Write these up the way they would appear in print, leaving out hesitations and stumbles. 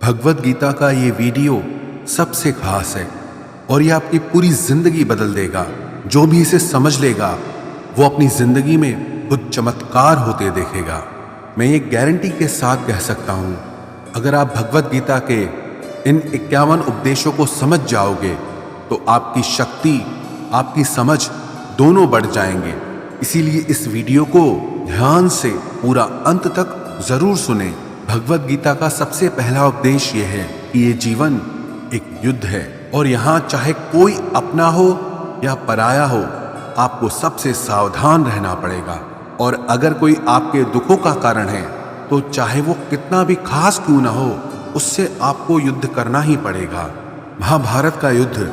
भगवत गीता का ये वीडियो सबसे खास है और ये आपकी पूरी जिंदगी बदल देगा। जो भी इसे समझ लेगा वो अपनी जिंदगी में खुद चमत्कार होते देखेगा। मैं ये गारंटी के साथ कह सकता हूँ, अगर आप भगवत गीता के इन 51 उपदेशों को समझ जाओगे तो आपकी शक्ति, आपकी समझ दोनों बढ़ जाएंगे। इसीलिए इस वीडियो को ध्यान से पूरा अंत तक जरूर सुने। भगवत गीता का सबसे पहला उपदेश यह है कि ये जीवन एक युद्ध है और यहाँ चाहे कोई अपना हो या पराया हो, आपको सबसे सावधान रहना पड़ेगा। और अगर कोई आपके दुखों का कारण है तो चाहे वो कितना भी खास क्यों ना हो, उससे आपको युद्ध करना ही पड़ेगा। महाभारत का युद्ध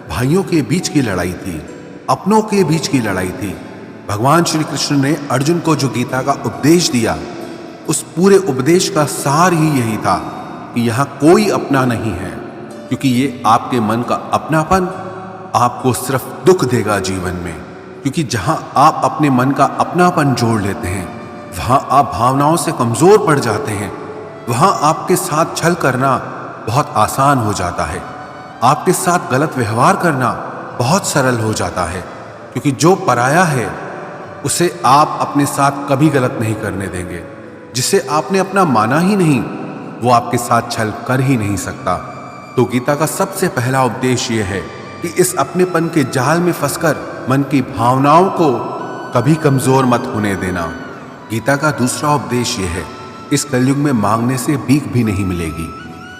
भाइयों के बीच की लड़ाई थी, अपनों के बीच की लड़ाई थी। भगवान श्री कृष्ण ने अर्जुन को जो गीता का उपदेश दिया, उस पूरे उपदेश का सार ही यही था कि यहाँ कोई अपना नहीं है, क्योंकि ये आपके मन का अपनापन आपको सिर्फ दुख देगा जीवन में। क्योंकि जहाँ आप अपने मन का अपनापन जोड़ लेते हैं, वहाँ आप भावनाओं से कमजोर पड़ जाते हैं। वहाँ आपके साथ छल करना बहुत आसान हो जाता है, आपके साथ गलत व्यवहार करना बहुत सरल हो जाता है। क्योंकि जो पराया है उसे आप अपने साथ कभी गलत नहीं करने देंगे। जिसे आपने अपना माना ही नहीं, वो आपके साथ छल कर ही नहीं सकता। तो गीता का सबसे पहला उपदेश ये है कि इस अपनेपन के जाल में फंसकर मन की भावनाओं को कभी कमजोर मत होने देना। गीता का दूसरा उपदेश ये है, इस कलयुग में मांगने से भीख भी नहीं मिलेगी।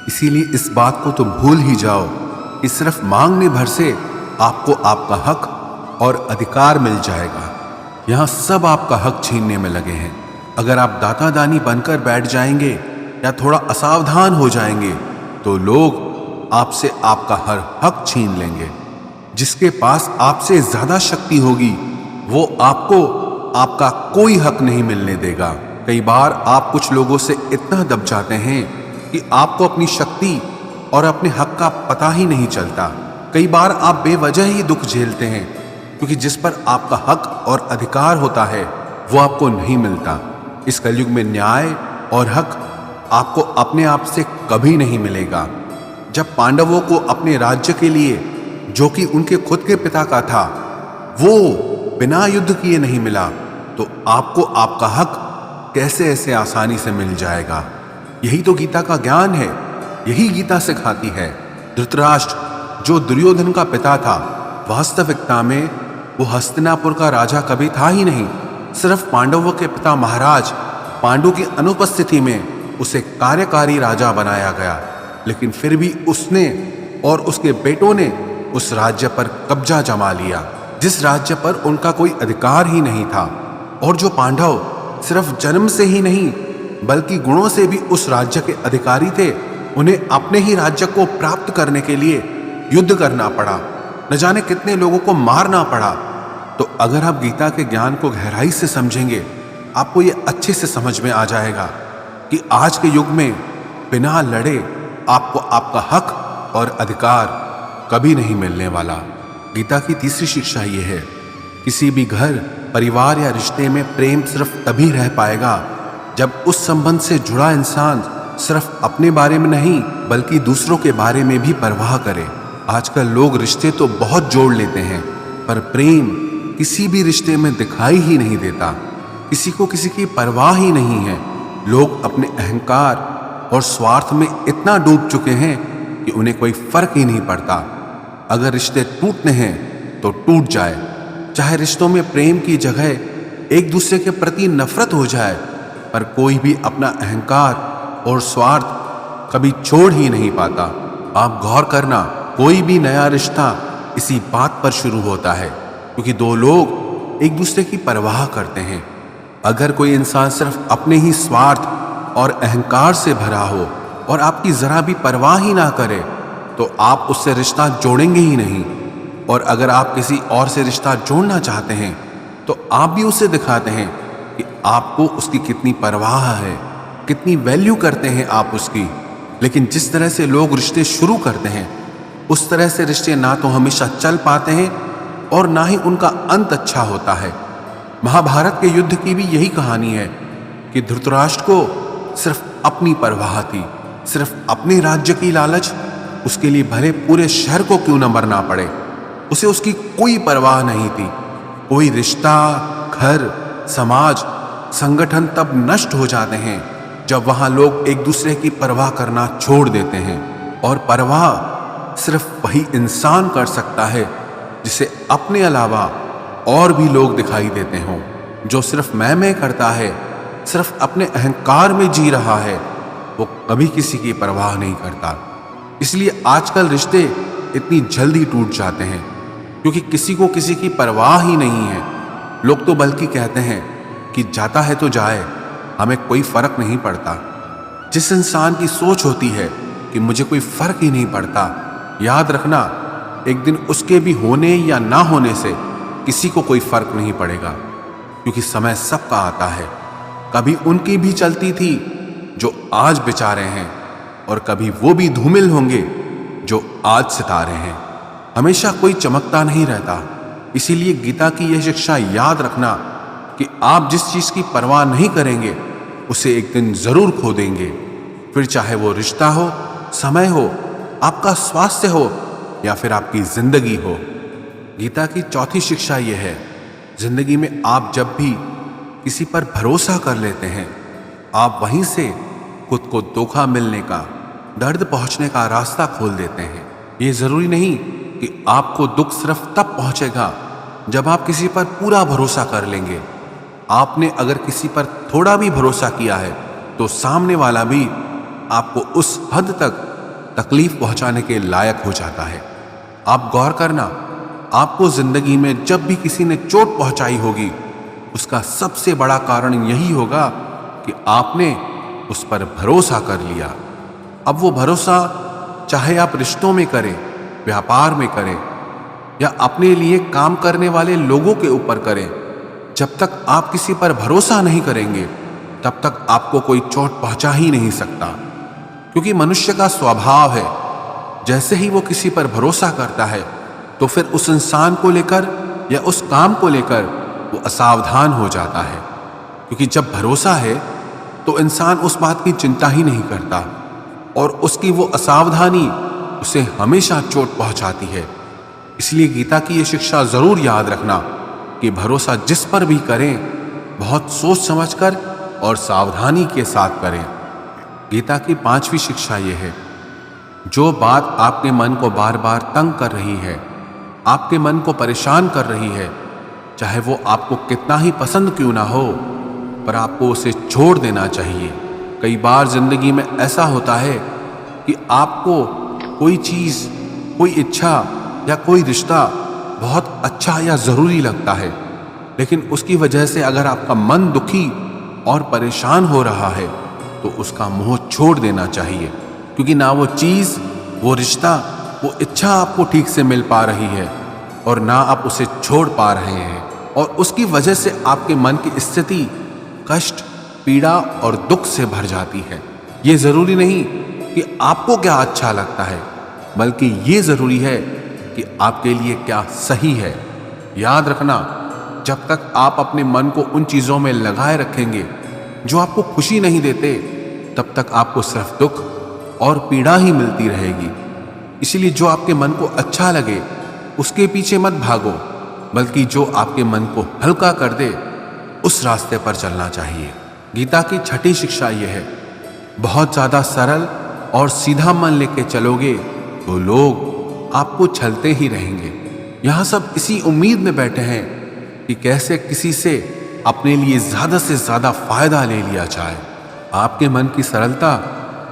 इसीलिए इस बात को तो भूल ही जाओ कि सिर्फ मांगने भर से आपको आपका हक और अधिकार मिल जाएगा। यहाँ सब आपका हक छीनने में लगे हैं। अगर आप दाता दानी बनकर बैठ जाएंगे या थोड़ा असावधान हो जाएंगे तो लोग आपसे आपका हर हक छीन लेंगे। जिसके पास आपसे ज्यादा शक्ति होगी वो आपको आपका कोई हक नहीं मिलने देगा। कई बार आप कुछ लोगों से इतना दब जाते हैं कि आपको अपनी शक्ति और अपने हक का पता ही नहीं चलता। कई बार आप बेवजह ही दुख झेलते हैं, क्योंकि जिस पर आपका हक और अधिकार होता है वो आपको नहीं मिलता। इस कलयुग में न्याय और हक आपको अपने आप से कभी नहीं मिलेगा। जब पांडवों को अपने राज्य के लिए, जो कि उनके खुद के पिता का था, वो बिना युद्ध किए नहीं मिला, तो आपको आपका हक कैसे ऐसे आसानी से मिल जाएगा। यही तो गीता का ज्ञान है, यही गीता सिखाती है। धृतराष्ट्र जो दुर्योधन का पिता था, वास्तविकता में वो हस्तिनापुर का राजा कभी था ही नहीं। सिर्फ पांडवों के पिता महाराज पांडु की अनुपस्थिति में उसे कार्यकारी राजा बनाया गया। लेकिन फिर भी उसने और उसके बेटों ने उस राज्य पर कब्जा जमा लिया, जिस राज्य पर उनका कोई अधिकार ही नहीं था। और जो पांडव सिर्फ जन्म से ही नहीं बल्कि गुणों से भी उस राज्य के अधिकारी थे, उन्हें अपने ही राज्य को प्राप्त करने के लिए युद्ध करना पड़ा, न जाने कितने लोगों को मारना पड़ा। तो अगर आप गीता के ज्ञान को गहराई से समझेंगे, आपको ये अच्छे से समझ में आ जाएगा कि आज के युग में बिना लड़े आपको आपका हक और अधिकार कभी नहीं मिलने वाला। गीता की तीसरी शिक्षा ये है, किसी भी घर, परिवार या रिश्ते में प्रेम सिर्फ तभी रह पाएगा जब उस संबंध से जुड़ा इंसान सिर्फ अपने बारे में नहीं बल्कि दूसरों के बारे में भी परवाह करे। आजकल लोग रिश्ते तो बहुत जोड़ लेते हैं, पर प्रेम किसी भी रिश्ते में दिखाई ही नहीं देता। किसी को किसी की परवाह ही नहीं है। लोग अपने अहंकार और स्वार्थ में इतना डूब चुके हैं कि उन्हें कोई फर्क ही नहीं पड़ता। अगर रिश्ते टूटने हैं तो टूट जाए, चाहे रिश्तों में प्रेम की जगह एक दूसरे के प्रति नफरत हो जाए, पर कोई भी अपना अहंकार और स्वार्थ कभी छोड़ ही नहीं पाता। आप गौर करना, कोई भी नया रिश्ता इसी बात पर शुरू होता है, क्योंकि दो लोग एक दूसरे की परवाह करते हैं। अगर कोई इंसान सिर्फ अपने ही स्वार्थ और अहंकार से भरा हो और आपकी जरा भी परवाह ही ना करे, तो आप उससे रिश्ता जोड़ेंगे ही नहीं। और अगर आप किसी और से रिश्ता जोड़ना चाहते हैं तो आप भी उसे दिखाते हैं कि आपको उसकी कितनी परवाह है, कितनी वैल्यू करते हैं आप उसकी। लेकिन जिस तरह से लोग रिश्ते शुरू करते हैं, उस तरह से रिश्ते ना तो हमेशा चल पाते हैं और ना ही उनका अंत अच्छा होता है। महाभारत के युद्ध की भी यही कहानी है कि धृतराष्ट्र को सिर्फ अपनी परवाह थी, सिर्फ अपने राज्य की लालच, उसके लिए भले पूरे शहर को क्यों न मरना पड़े, उसे उसकी कोई परवाह नहीं थी। कोई रिश्ता, घर, समाज, संगठन तब नष्ट हो जाते हैं जब वहां लोग एक दूसरे की परवाह करना छोड़ देते हैं। और परवाह सिर्फ वही इंसान कर सकता है जिसे अपने अलावा और भी लोग दिखाई देते हों। जो सिर्फ मैं करता है, सिर्फ अपने अहंकार में जी रहा है, वो कभी किसी की परवाह नहीं करता। इसलिए आजकल रिश्ते इतनी जल्दी टूट जाते हैं क्योंकि किसी को किसी की परवाह ही नहीं है। लोग तो बल्कि कहते हैं कि जाता है तो जाए, हमें कोई फर्क नहीं पड़ता। जिस इंसान की सोच होती है कि मुझे कोई फर्क ही नहीं पड़ता, याद रखना एक दिन उसके भी होने या ना होने से किसी को कोई फर्क नहीं पड़ेगा, क्योंकि समय सबका आता है। कभी उनकी भी चलती थी जो आज बेचारे हैं, और कभी वो भी धूमिल होंगे जो आज सितारे हैं। हमेशा कोई चमकता नहीं रहता। इसीलिए गीता की यह शिक्षा याद रखना कि आप जिस चीज की परवाह नहीं करेंगे उसे एक दिन जरूर खो देंगे। फिर चाहे वो रिश्ता हो, समय हो, आपका स्वास्थ्य हो या फिर आपकी जिंदगी हो। गीता की चौथी शिक्षा यह है, जिंदगी में आप जब भी किसी पर भरोसा कर लेते हैं, आप वहीं से खुद को धोखा मिलने का, दर्द पहुंचने का रास्ता खोल देते हैं। ये जरूरी नहीं कि आपको दुख सिर्फ तब पहुंचेगा जब आप किसी पर पूरा भरोसा कर लेंगे। आपने अगर किसी पर थोड़ा भी भरोसा किया है तो सामने वाला भी आपको उस हद तक तकलीफ पहुंचाने के लायक हो जाता है। आप गौर करना, आपको जिंदगी में जब भी किसी ने चोट पहुंचाई होगी, उसका सबसे बड़ा कारण यही होगा कि आपने उस पर भरोसा कर लिया। अब वो भरोसा चाहे आप रिश्तों में करें, व्यापार में करें या अपने लिए काम करने वाले लोगों के ऊपर करें, जब तक आप किसी पर भरोसा नहीं करेंगे तब तक आपको कोई चोट पहुंचा ही नहीं सकता। क्योंकि मनुष्य का स्वभाव है, जैसे ही वो किसी पर भरोसा करता है तो फिर उस इंसान को लेकर या उस काम को लेकर वो असावधान हो जाता है। क्योंकि जब भरोसा है तो इंसान उस बात की चिंता ही नहीं करता, और उसकी वो असावधानी उसे हमेशा चोट पहुंचाती है। इसलिए गीता की ये शिक्षा जरूर याद रखना कि भरोसा जिस पर भी करें, बहुत सोच समझकर और सावधानी के साथ करें। गीता की पांचवी शिक्षा यह है, जो बात आपके मन को बार बार तंग कर रही है, आपके मन को परेशान कर रही है, चाहे वो आपको कितना ही पसंद क्यों ना हो, पर आपको उसे छोड़ देना चाहिए। कई बार जिंदगी में ऐसा होता है कि आपको कोई चीज, कोई इच्छा या कोई रिश्ता बहुत अच्छा या जरूरी लगता है, लेकिन उसकी वजह से अगर आपका मन दुखी और परेशान हो रहा है तो उसका मोह छोड़ देना चाहिए। क्योंकि ना वो चीज, वो रिश्ता, वो इच्छा आपको ठीक से मिल पा रही है और ना आप उसे छोड़ पा रहे हैं, और उसकी वजह से आपके मन की स्थिति कष्ट, पीड़ा और दुख से भर जाती है। ये जरूरी नहीं कि आपको क्या अच्छा लगता है, बल्कि ये जरूरी है कि आपके लिए क्या सही है। याद रखना, जब तक आप अपने मन को उन चीजों में लगाए रखेंगे जो आपको खुशी नहीं देते, तब तक आपको सिर्फ दुख और पीड़ा ही मिलती रहेगी। इसलिए जो आपके मन को अच्छा लगे उसके पीछे मत भागो, बल्कि जो आपके मन को हल्का कर दे उस रास्ते पर चलना चाहिए। गीता की छठी शिक्षा यह है, बहुत ज्यादा सरल और सीधा मन लेके चलोगे तो लोग आपको छलते ही रहेंगे। यहां सब इसी उम्मीद में बैठे हैं कि कैसे किसी से अपने लिए ज्यादा से ज्यादा फायदा ले लिया जाए। आपके मन की सरलता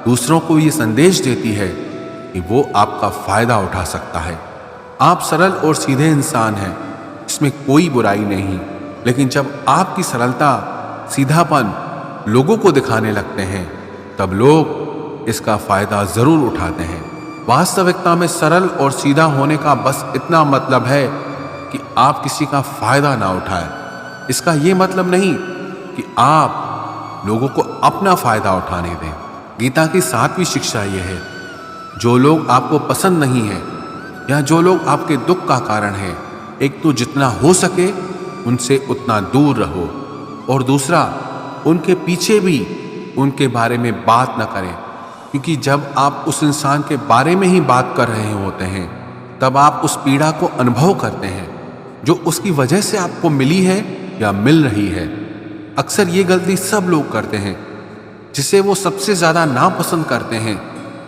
दूसरों को ये संदेश देती है कि वो आपका फायदा उठा सकता है। आप सरल और सीधे इंसान हैं, इसमें कोई बुराई नहीं, लेकिन जब आपकी सरलता, सीधापन लोगों को दिखाने लगते हैं तब लोग इसका फायदा जरूर उठाते हैं। वास्तविकता में सरल और सीधा होने का बस इतना मतलब है कि आप किसी का फायदा ना उठाएं। इसका ये मतलब नहीं कि आप लोगों को अपना फायदा उठाने दें। गीता की सातवीं शिक्षा यह है, जो लोग आपको पसंद नहीं है या जो लोग आपके दुख का कारण है, एक तो जितना हो सके उनसे उतना दूर रहो, और दूसरा उनके पीछे भी उनके बारे में बात न करें, क्योंकि जब आप उस इंसान के बारे में ही बात कर रहे होते हैं तब आप उस पीड़ा को अनुभव करते हैं जो उसकी वजह से आपको मिली है या मिल रही है। अक्सर ये गलती सब लोग करते हैं। जिसे वो सबसे ज्यादा नापसंद करते हैं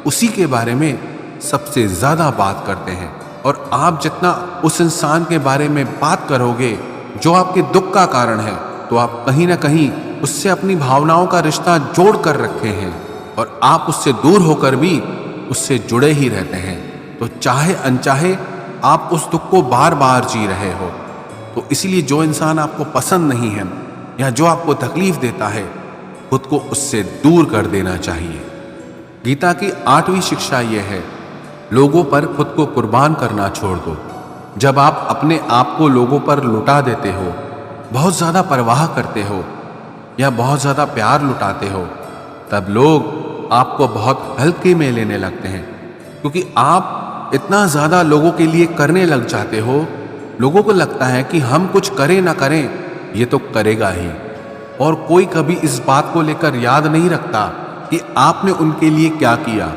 उसी के बारे में सबसे ज्यादा बात करते हैं। और आप जितना उस इंसान के बारे में बात करोगे जो आपके दुख का कारण है, तो आप कहीं ना कहीं उससे अपनी भावनाओं का रिश्ता जोड़ कर रखे हैं और आप उससे दूर होकर भी उससे जुड़े ही रहते हैं। तो चाहे अनचाहे आप उस दुख को बार बार जी रहे हो। तो इसीलिए जो इंसान आपको पसंद नहीं है या जो आपको तकलीफ देता है, खुद को उससे दूर कर देना चाहिए। गीता की 8वीं शिक्षा यह है, लोगों पर खुद को कुर्बान करना छोड़ दो। जब आप अपने आप को लोगों पर लुटा देते हो, बहुत ज्यादा परवाह करते हो या बहुत ज्यादा प्यार लुटाते हो, तब लोग आपको बहुत हल्के में लेने लगते हैं। क्योंकि आप इतना ज्यादा लोगों के लिए करने लग जाते हो, लोगों को लगता है कि हम कुछ करें ना करें ये तो करेगा ही। और कोई कभी इस बात को लेकर याद नहीं रखता कि आपने उनके लिए क्या किया।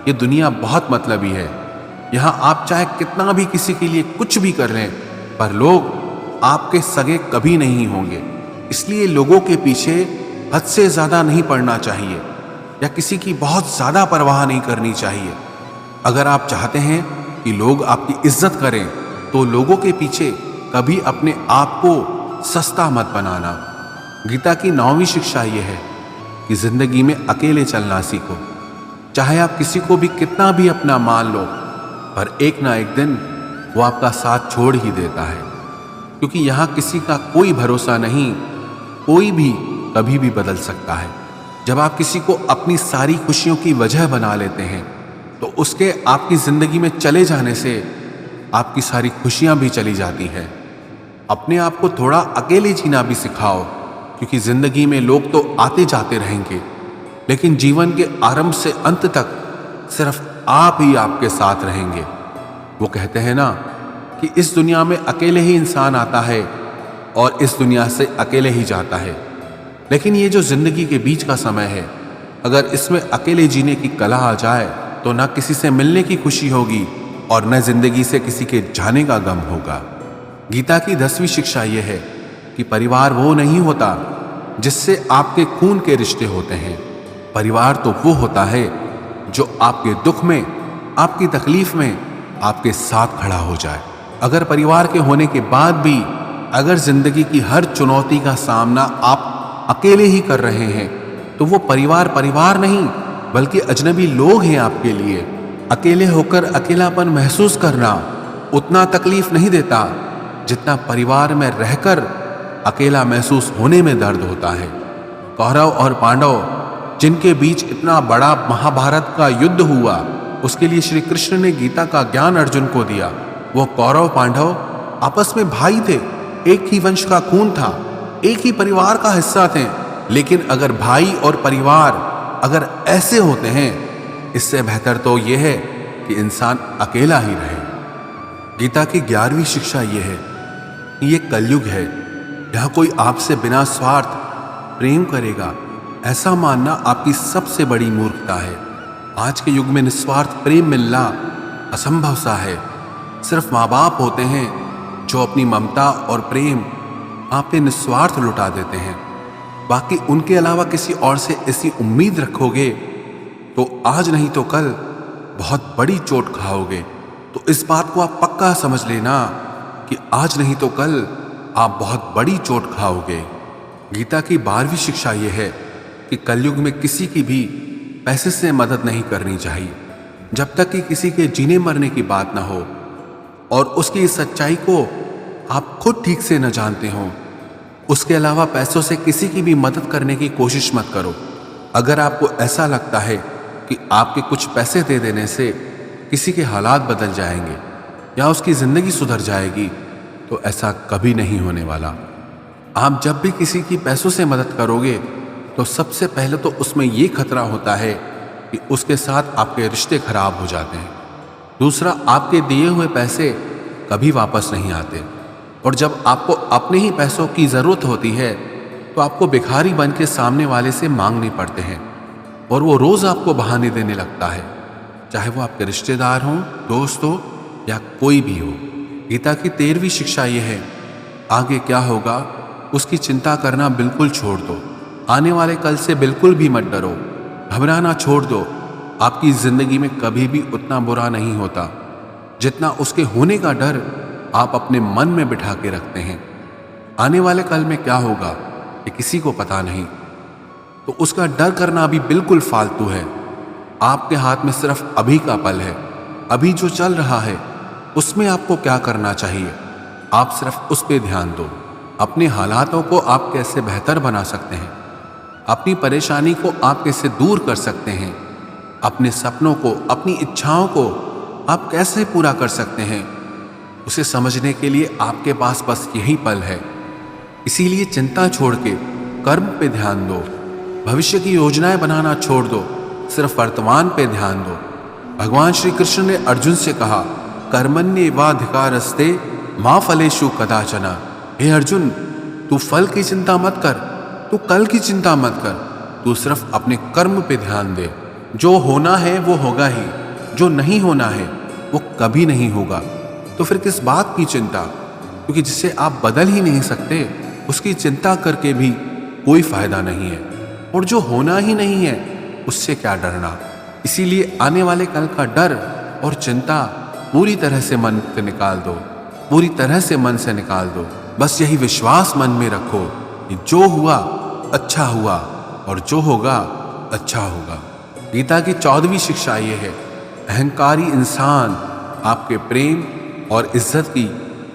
ये दुनिया बहुत मतलबी है। यहाँ आप चाहे कितना भी किसी के लिए कुछ भी कर लें, पर लोग आपके सगे कभी नहीं होंगे। इसलिए लोगों के पीछे हद से ज्यादा नहीं पड़ना चाहिए या किसी की बहुत ज्यादा परवाह नहीं करनी चाहिए। अगर आप चाहते हैं कि लोग आपकी इज्जत करें, तो लोगों के पीछे कभी अपने आप को सस्ता मत बनाना। गीता की 9वीं शिक्षा यह है कि जिंदगी में अकेले चलना सीखो। चाहे आप किसी को भी कितना भी अपना मान लो, पर एक ना एक दिन वो आपका साथ छोड़ ही देता है। क्योंकि यहाँ किसी का कोई भरोसा नहीं, कोई भी कभी भी बदल सकता है। जब आप किसी को अपनी सारी खुशियों की वजह बना लेते हैं, तो उसके आपकी जिंदगी में चले जाने से आपकी सारी खुशियां भी चली जाती हैं। अपने आप को थोड़ा अकेले जीना भी सिखाओ, क्योंकि जिंदगी में लोग तो आते जाते रहेंगे, लेकिन जीवन के आरंभ से अंत तक सिर्फ आप ही आपके साथ रहेंगे। वो कहते हैं ना कि इस दुनिया में अकेले ही इंसान आता है और इस दुनिया से अकेले ही जाता है। लेकिन ये जो जिंदगी के बीच का समय है, अगर इसमें अकेले जीने की कला आ जाए तो ना किसी से मिलने की खुशी होगी और न जिंदगी से किसी के जाने का गम होगा। गीता की 10वीं शिक्षा यह है कि परिवार वो नहीं होता जिससे आपके खून के रिश्ते होते हैं। परिवार तो वो होता है जो आपके दुख में, आपकी तकलीफ में आपके साथ खड़ा हो जाए। अगर परिवार के होने के बाद भी अगर जिंदगी की हर चुनौती का सामना आप अकेले ही कर रहे हैं, तो वो परिवार नहीं बल्कि अजनबी लोग हैं आपके लिए। अकेले होकर अकेलापन महसूस करना उतना तकलीफ नहीं देता जितना परिवार में रहकर अकेला महसूस होने में दर्द होता है। कौरव और पांडव जिनके बीच इतना बड़ा महाभारत का युद्ध हुआ, उसके लिए श्री कृष्ण ने गीता का ज्ञान अर्जुन को दिया। वो कौरव पांडव आपस में भाई थे, एक ही वंश का खून था, एक ही परिवार का हिस्सा थे। लेकिन अगर भाई और परिवार अगर ऐसे होते हैं, इससे बेहतर तो यह है कि इंसान अकेला ही रहे। गीता की 11वीं शिक्षा यह है कि ये कलयुग है, यहाँ कोई आपसे बिना स्वार्थ प्रेम करेगा, ऐसा मानना आपकी सबसे बड़ी मूर्खता है। आज के युग में निस्वार्थ प्रेम मिलना असंभव सा है। सिर्फ माँ बाप होते हैं जो अपनी ममता और प्रेम आप पे निस्वार्थ लुटा देते हैं। बाकी उनके अलावा किसी और से ऐसी उम्मीद रखोगे तो आज नहीं तो कल बहुत बड़ी चोट खाओगे। तो इस बात को आप पक्का समझ लेना कि आज नहीं तो कल आप बहुत बड़ी चोट खाओगे। गीता की 12वीं शिक्षा यह है कि कलयुग में किसी की भी पैसे से मदद नहीं करनी चाहिए जब तक कि किसी के जीने मरने की बात ना हो और उसकी इस सच्चाई को आप खुद ठीक से न जानते हो। उसके अलावा पैसों से किसी की भी मदद करने की कोशिश मत करो। अगर आपको ऐसा लगता है कि आपके कुछ पैसे दे देने से किसी के हालात बदल जाएंगे या उसकी जिंदगी सुधर जाएगी, तो ऐसा कभी नहीं होने वाला। आप जब भी किसी की पैसों से मदद करोगे तो सबसे पहले तो उसमें यह खतरा होता है कि उसके साथ आपके रिश्ते खराब हो जाते हैं। दूसरा, आपके दिए हुए पैसे कभी वापस नहीं आते और जब आपको अपने ही पैसों की जरूरत होती है तो आपको भिखारी बन के सामने वाले से मांगने पड़ते हैं। और वो रोज आपको बहाने देने लगता है, चाहे वो आपके रिश्तेदार हों, दोस्त हो या कोई भी हो। गीता की 13वीं शिक्षा यह है, आगे क्या होगा उसकी चिंता करना बिल्कुल छोड़ दो। आने वाले कल से बिल्कुल भी मत डरो, घबराना छोड़ दो। आपकी जिंदगी में कभी भी उतना बुरा नहीं होता जितना उसके होने का डर आप अपने मन में बिठा के रखते हैं। आने वाले कल में क्या होगा ये किसी को पता नहीं, तो उसका डर करना भी बिल्कुल फालतू है। आपके हाथ में सिर्फ अभी का पल है। अभी जो चल रहा है उसमें आपको क्या करना चाहिए, आप सिर्फ उस पे ध्यान दो। अपने हालातों को आप कैसे बेहतर बना सकते हैं, अपनी परेशानी को आप कैसे दूर कर सकते हैं, अपने सपनों को, अपनी इच्छाओं को आप कैसे पूरा कर सकते हैं, उसे समझने के लिए आपके पास बस यही पल है। इसीलिए चिंता छोड़ के कर्म पे ध्यान दो, भविष्य की योजनाएं बनाना छोड़ दो, सिर्फ वर्तमान पे ध्यान दो। भगवान श्री कृष्ण ने अर्जुन से कहा, कर्मण्येवाधिकारस्ते मा फलेषु कदाचन। हे अर्जुन, तू फल की चिंता मत कर, तू कल की चिंता मत कर, तू सिर्फ अपने कर्म पे ध्यान दे। जो होना है वो होगा ही, जो नहीं होना है वो कभी नहीं होगा। तो फिर किस बात की चिंता, क्योंकि जिसे आप बदल ही नहीं सकते उसकी चिंता करके भी कोई फायदा नहीं है। और जो होना ही नहीं है उससे क्या डरना। इसीलिए आने वाले कल का डर और चिंता पूरी तरह से मन से निकाल दो, पूरी तरह से मन से निकाल दो। बस यही विश्वास मन में रखो कि जो हुआ अच्छा हुआ और जो होगा अच्छा होगा। गीता की 14वीं शिक्षा यह है, अहंकारी इंसान आपके प्रेम और इज्जत की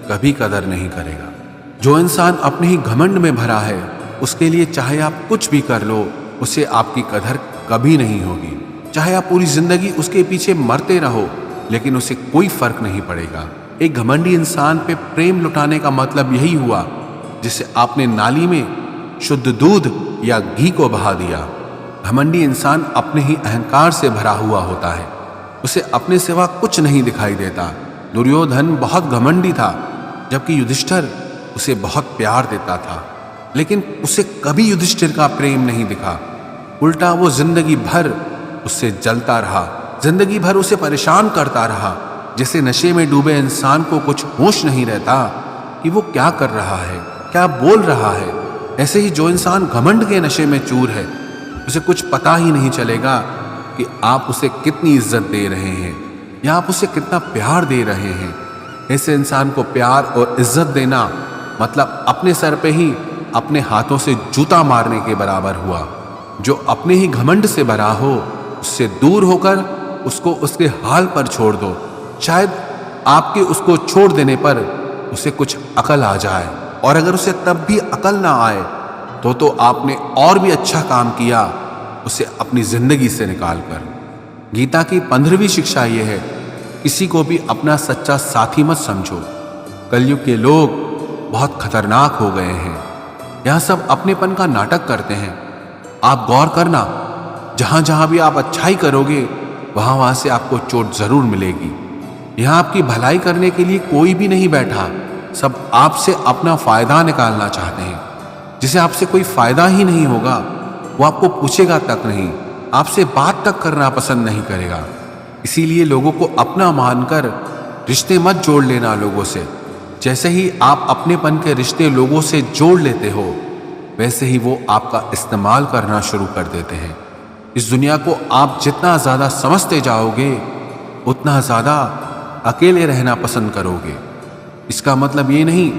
कभी कदर नहीं करेगा। जो इंसान अपने ही घमंड में भरा है उसके लिए चाहे आप कुछ भी कर लो उसे आपकी कदर कभी नहीं होगी। चाहे आप पूरी जिंदगी उसके पीछे मरते रहो लेकिन उसे कोई फर्क नहीं पड़ेगा। एक घमंडी इंसान पे प्रेम लुटाने का मतलब यही हुआ जिसे आपने नाली में शुद्ध दूध या घी को बहा दिया। घमंडी इंसान अपने ही अहंकार से भरा हुआ होता है, उसे अपने सिवा कुछ नहीं दिखाई देता। दुर्योधन बहुत घमंडी था जबकि युधिष्ठिर उसे बहुत प्यार देता था, लेकिन उसे कभी युधिष्ठिर का प्रेम नहीं दिखा। उल्टा वो जिंदगी भर उससे जलता रहा, जिंदगी भर उसे परेशान करता रहा। जैसे नशे में डूबे इंसान को कुछ होश नहीं रहता कि वो क्या कर रहा है, क्या बोल रहा है, ऐसे ही जो इंसान घमंड के नशे में चूर है उसे कुछ पता ही नहीं चलेगा कि आप उसे कितनी इज्जत दे रहे हैं या आप उसे कितना प्यार दे रहे हैं। ऐसे इंसान को प्यार और इज्जत देना मतलब अपने सर पे ही अपने हाथों से जूता मारने के बराबर हुआ। जो अपने ही घमंड से भरा हो उससे दूर होकर उसको उसके हाल पर छोड़ दो। शायद आपके उसको छोड़ देने पर उसे कुछ अकल आ जाए, और अगर उसे तब भी अकल ना आए तो आपने और भी अच्छा काम किया उसे अपनी जिंदगी से निकाल कर। गीता की 15वीं शिक्षा यह है, किसी को भी अपना सच्चा साथी मत समझो। कलयुग के लोग बहुत खतरनाक हो गए हैं, यह सब अपनेपन का नाटक करते हैं। आप गौर करना, जहां जहां भी आप अच्छाई करोगे वहां वहां से आपको चोट जरूर मिलेगी। यहां आपकी भलाई करने के लिए कोई भी नहीं बैठा, सब आपसे अपना फायदा निकालना चाहते हैं। जिसे आपसे कोई फायदा ही नहीं होगा वो आपको पूछेगा तक नहीं, आपसे बात तक करना पसंद नहीं करेगा। इसीलिए लोगों को अपना मानकर रिश्ते मत जोड़ लेना लोगों से। जैसे ही आप अपनेपन के रिश्ते लोगों से जोड़ लेते हो वैसे ही वो आपका इस्तेमाल करना शुरू कर देते हैं। इस दुनिया को आप जितना ज्यादा समझते जाओगे उतना ज्यादा अकेले रहना पसंद करोगे। इसका मतलब ये नहीं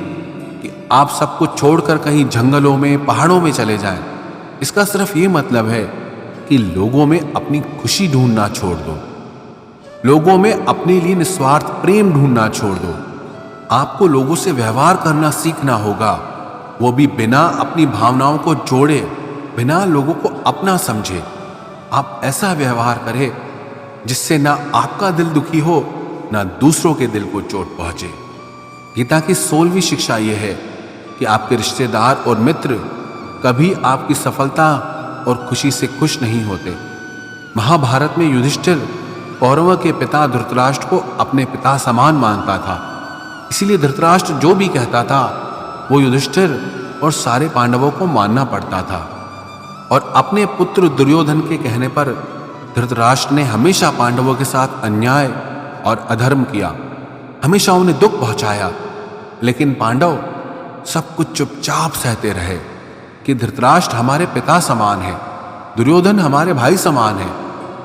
कि आप सब कुछ छोड़कर कहीं जंगलों में, पहाड़ों में चले जाएं। इसका सिर्फ ये मतलब है कि लोगों में अपनी खुशी ढूंढना छोड़ दो, लोगों में अपने लिए निस्वार्थ प्रेम ढूंढना छोड़ दो। आपको लोगों से व्यवहार करना सीखना होगा, वो भी बिना अपनी भावनाओं को जोड़े, बिना लोगों को अपना समझे। आप ऐसा व्यवहार करें जिससे ना आपका दिल दुखी हो ना दूसरों के दिल को चोट पहुंचे। गीता की 16वीं शिक्षा यह है कि आपके रिश्तेदार और मित्र कभी आपकी सफलता और खुशी से खुश नहीं होते। महाभारत में युधिष्ठिर कौरवों के पिता धृतराष्ट्र को अपने पिता समान मानता था, इसीलिए धृतराष्ट्र जो भी कहता था वो युधिष्ठिर और सारे पांडवों को मानना पड़ता था। और अपने पुत्र दुर्योधन के कहने पर धृतराष्ट्र ने हमेशा पांडवों के साथ अन्याय और अधर्म किया, हमेशा उन्हें दुख पहुंचाया। लेकिन पांडव सब कुछ चुपचाप सहते रहे कि धृतराष्ट्र हमारे पिता समान है, दुर्योधन हमारे भाई समान है।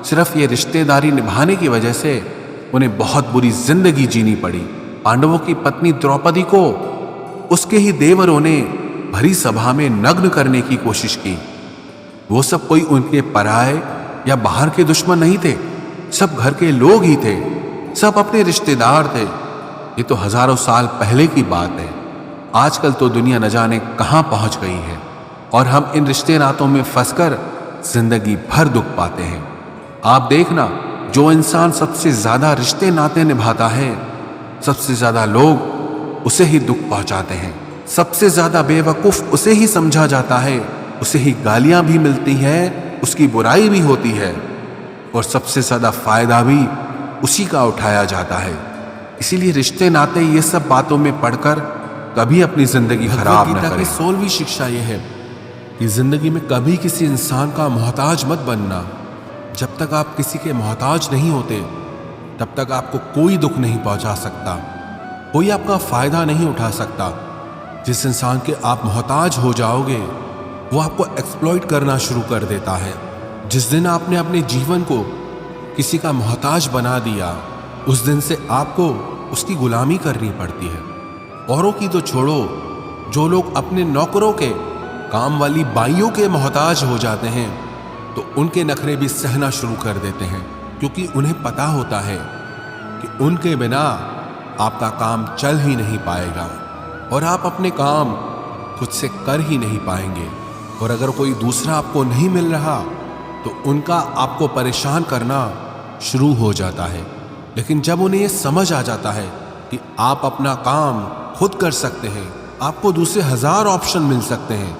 सिर्फ ये रिश्तेदारी निभाने की वजह से उन्हें बहुत बुरी जिंदगी जीनी पड़ी। पांडवों की पत्नी द्रौपदी को उसके ही देवरों ने भरी सभा में नग्न करने की कोशिश की। वो सब कोई उनके पराये या बाहर के दुश्मन नहीं थे, सब घर के लोग ही थे, सब अपने रिश्तेदार थे। ये तो हजारों साल पहले की बात है। आजकल तो दुनिया न जाने कहां पहुंच गई है और हम इन रिश्ते नातों में फंसकर जिंदगी भर दुख पाते हैं। आप देखना, जो इंसान सबसे ज्यादा रिश्ते नाते निभाता है, सबसे ज्यादा लोग उसे ही दुख पहुंचाते हैं, सबसे ज्यादा बेवकूफ उसे ही समझा जाता है, उसे ही गालियां भी मिलती हैं, उसकी बुराई भी होती है और सबसे ज्यादा फायदा भी उसी का उठाया जाता है। इसीलिए रिश्ते नाते ये सब बातों में पढ़कर कभी अपनी जिंदगी खराब न करें। 16वीं शिक्षा यह है कि जिंदगी में कभी किसी इंसान का मोहताज मत बनना। जब तक आप किसी के मोहताज नहीं होते तब तक आपको कोई दुख नहीं पहुंचा सकता, कोई आपका फायदा नहीं उठा सकता। जिस इंसान के आप मोहताज हो जाओगे वो आपको एक्सप्लॉइट करना शुरू कर देता है। जिस दिन आपने अपने जीवन को किसी का मोहताज बना दिया, उस दिन से आपको उसकी गुलामी करनी पड़ती है। औरों की तो छोड़ो, जो लोग अपने नौकरों के, काम वाली बाइयों के मोहताज हो जाते हैं तो उनके नखरे भी सहना शुरू कर देते हैं, क्योंकि उन्हें पता होता है कि उनके बिना आपका काम चल ही नहीं पाएगा और आप अपने काम खुद से कर ही नहीं पाएंगे। और अगर कोई दूसरा आपको नहीं मिल रहा तो उनका आपको परेशान करना शुरू हो जाता है। लेकिन जब उन्हें यह समझ आ जाता है कि आप अपना काम खुद कर सकते हैं, आपको दूसरे 1000 ऑप्शन मिल सकते हैं,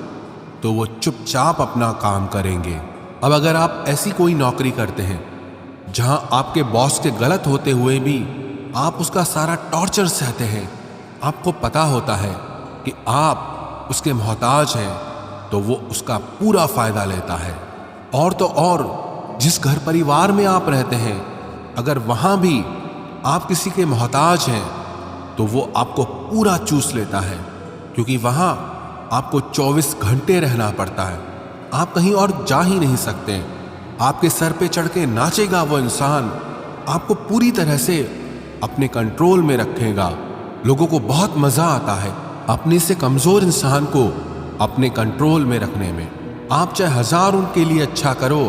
तो वो चुपचाप अपना काम करेंगे। अब अगर आप ऐसी कोई नौकरी करते हैं जहां आपके बॉस के गलत होते हुए भी आप उसका सारा टॉर्चर सहते हैं, आपको पता होता है कि आप उसके मोहताज हैं, तो वो उसका पूरा फायदा लेता है। और तो और जिस घर परिवार में आप रहते हैं, अगर वहां भी आप किसी के मोहताज हैं तो वो आपको पूरा चूस लेता है, क्योंकि वहां आपको 24 घंटे रहना पड़ता है, आप कहीं और जा ही नहीं सकते। आपके सर पे चढ़ के नाचेगा वो इंसान, आपको पूरी तरह से अपने कंट्रोल में रखेगा। लोगों को बहुत मजा आता है अपने से कमजोर इंसान को अपने कंट्रोल में रखने में। आप चाहे 1000 उनके लिए अच्छा करो,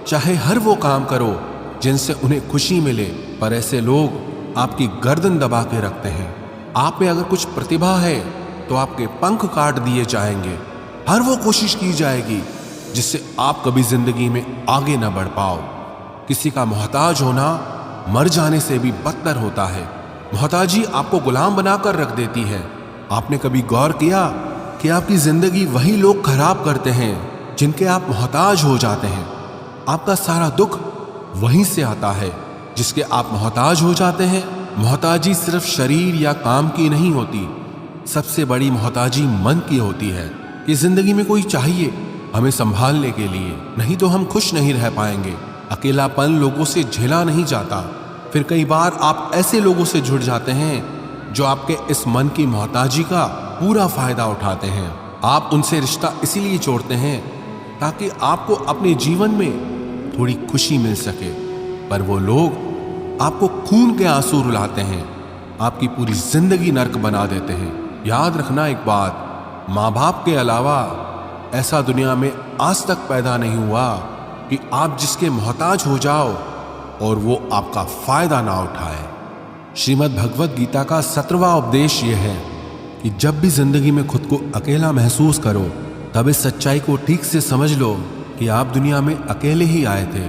चाहे हर वो काम करो जिनसे उन्हें खुशी मिले, पर ऐसे लोग आपकी गर्दन दबा के रखते हैं। आप में अगर कुछ प्रतिभा है तो आपके पंख काट दिए जाएंगे। हर वो कोशिश की जाएगी जिससे आप कभी जिंदगी में आगे ना बढ़ पाओ। किसी का मोहताज होना मर जाने से भी बदतर होता है। मोहताजी आपको गुलाम बनाकर रख देती है। आपने कभी गौर किया कि आपकी जिंदगी वही लोग खराब करते हैं जिनके आप मोहताज हो जाते हैं। आपका सारा दुख वहीं से आता है जिसके आप मोहताज हो जाते हैं। मोहताजी सिर्फ शरीर या काम की नहीं होती, सबसे बड़ी मोहताजी मन की होती है कि जिंदगी में कोई चाहिए हमें संभालने के लिए, नहीं तो हम खुश नहीं रह पाएंगे। अकेलापन लोगों से झेला नहीं जाता। फिर कई बार आप ऐसे लोगों से जुड़ जाते हैं जो आपके इस मन की मोहताजी का पूरा फायदा उठाते हैं। आप उनसे रिश्ता इसीलिए जोड़ते हैं ताकि आपको अपने जीवन में थोड़ी खुशी मिल सके, पर वो लोग आपको खून के आंसू रुलाते हैं, आपकी पूरी जिंदगी नर्क बना देते हैं। याद रखना एक बात, माँ बाप के अलावा ऐसा दुनिया में आज तक पैदा नहीं हुआ कि आप जिसके मोहताज हो जाओ और वो आपका फायदा ना उठाए। श्रीमद् भगवत गीता का 17वां उपदेश यह है कि जब भी जिंदगी में खुद को अकेला महसूस करो, तब इस सच्चाई को ठीक से समझ लो कि आप दुनिया में अकेले ही आए थे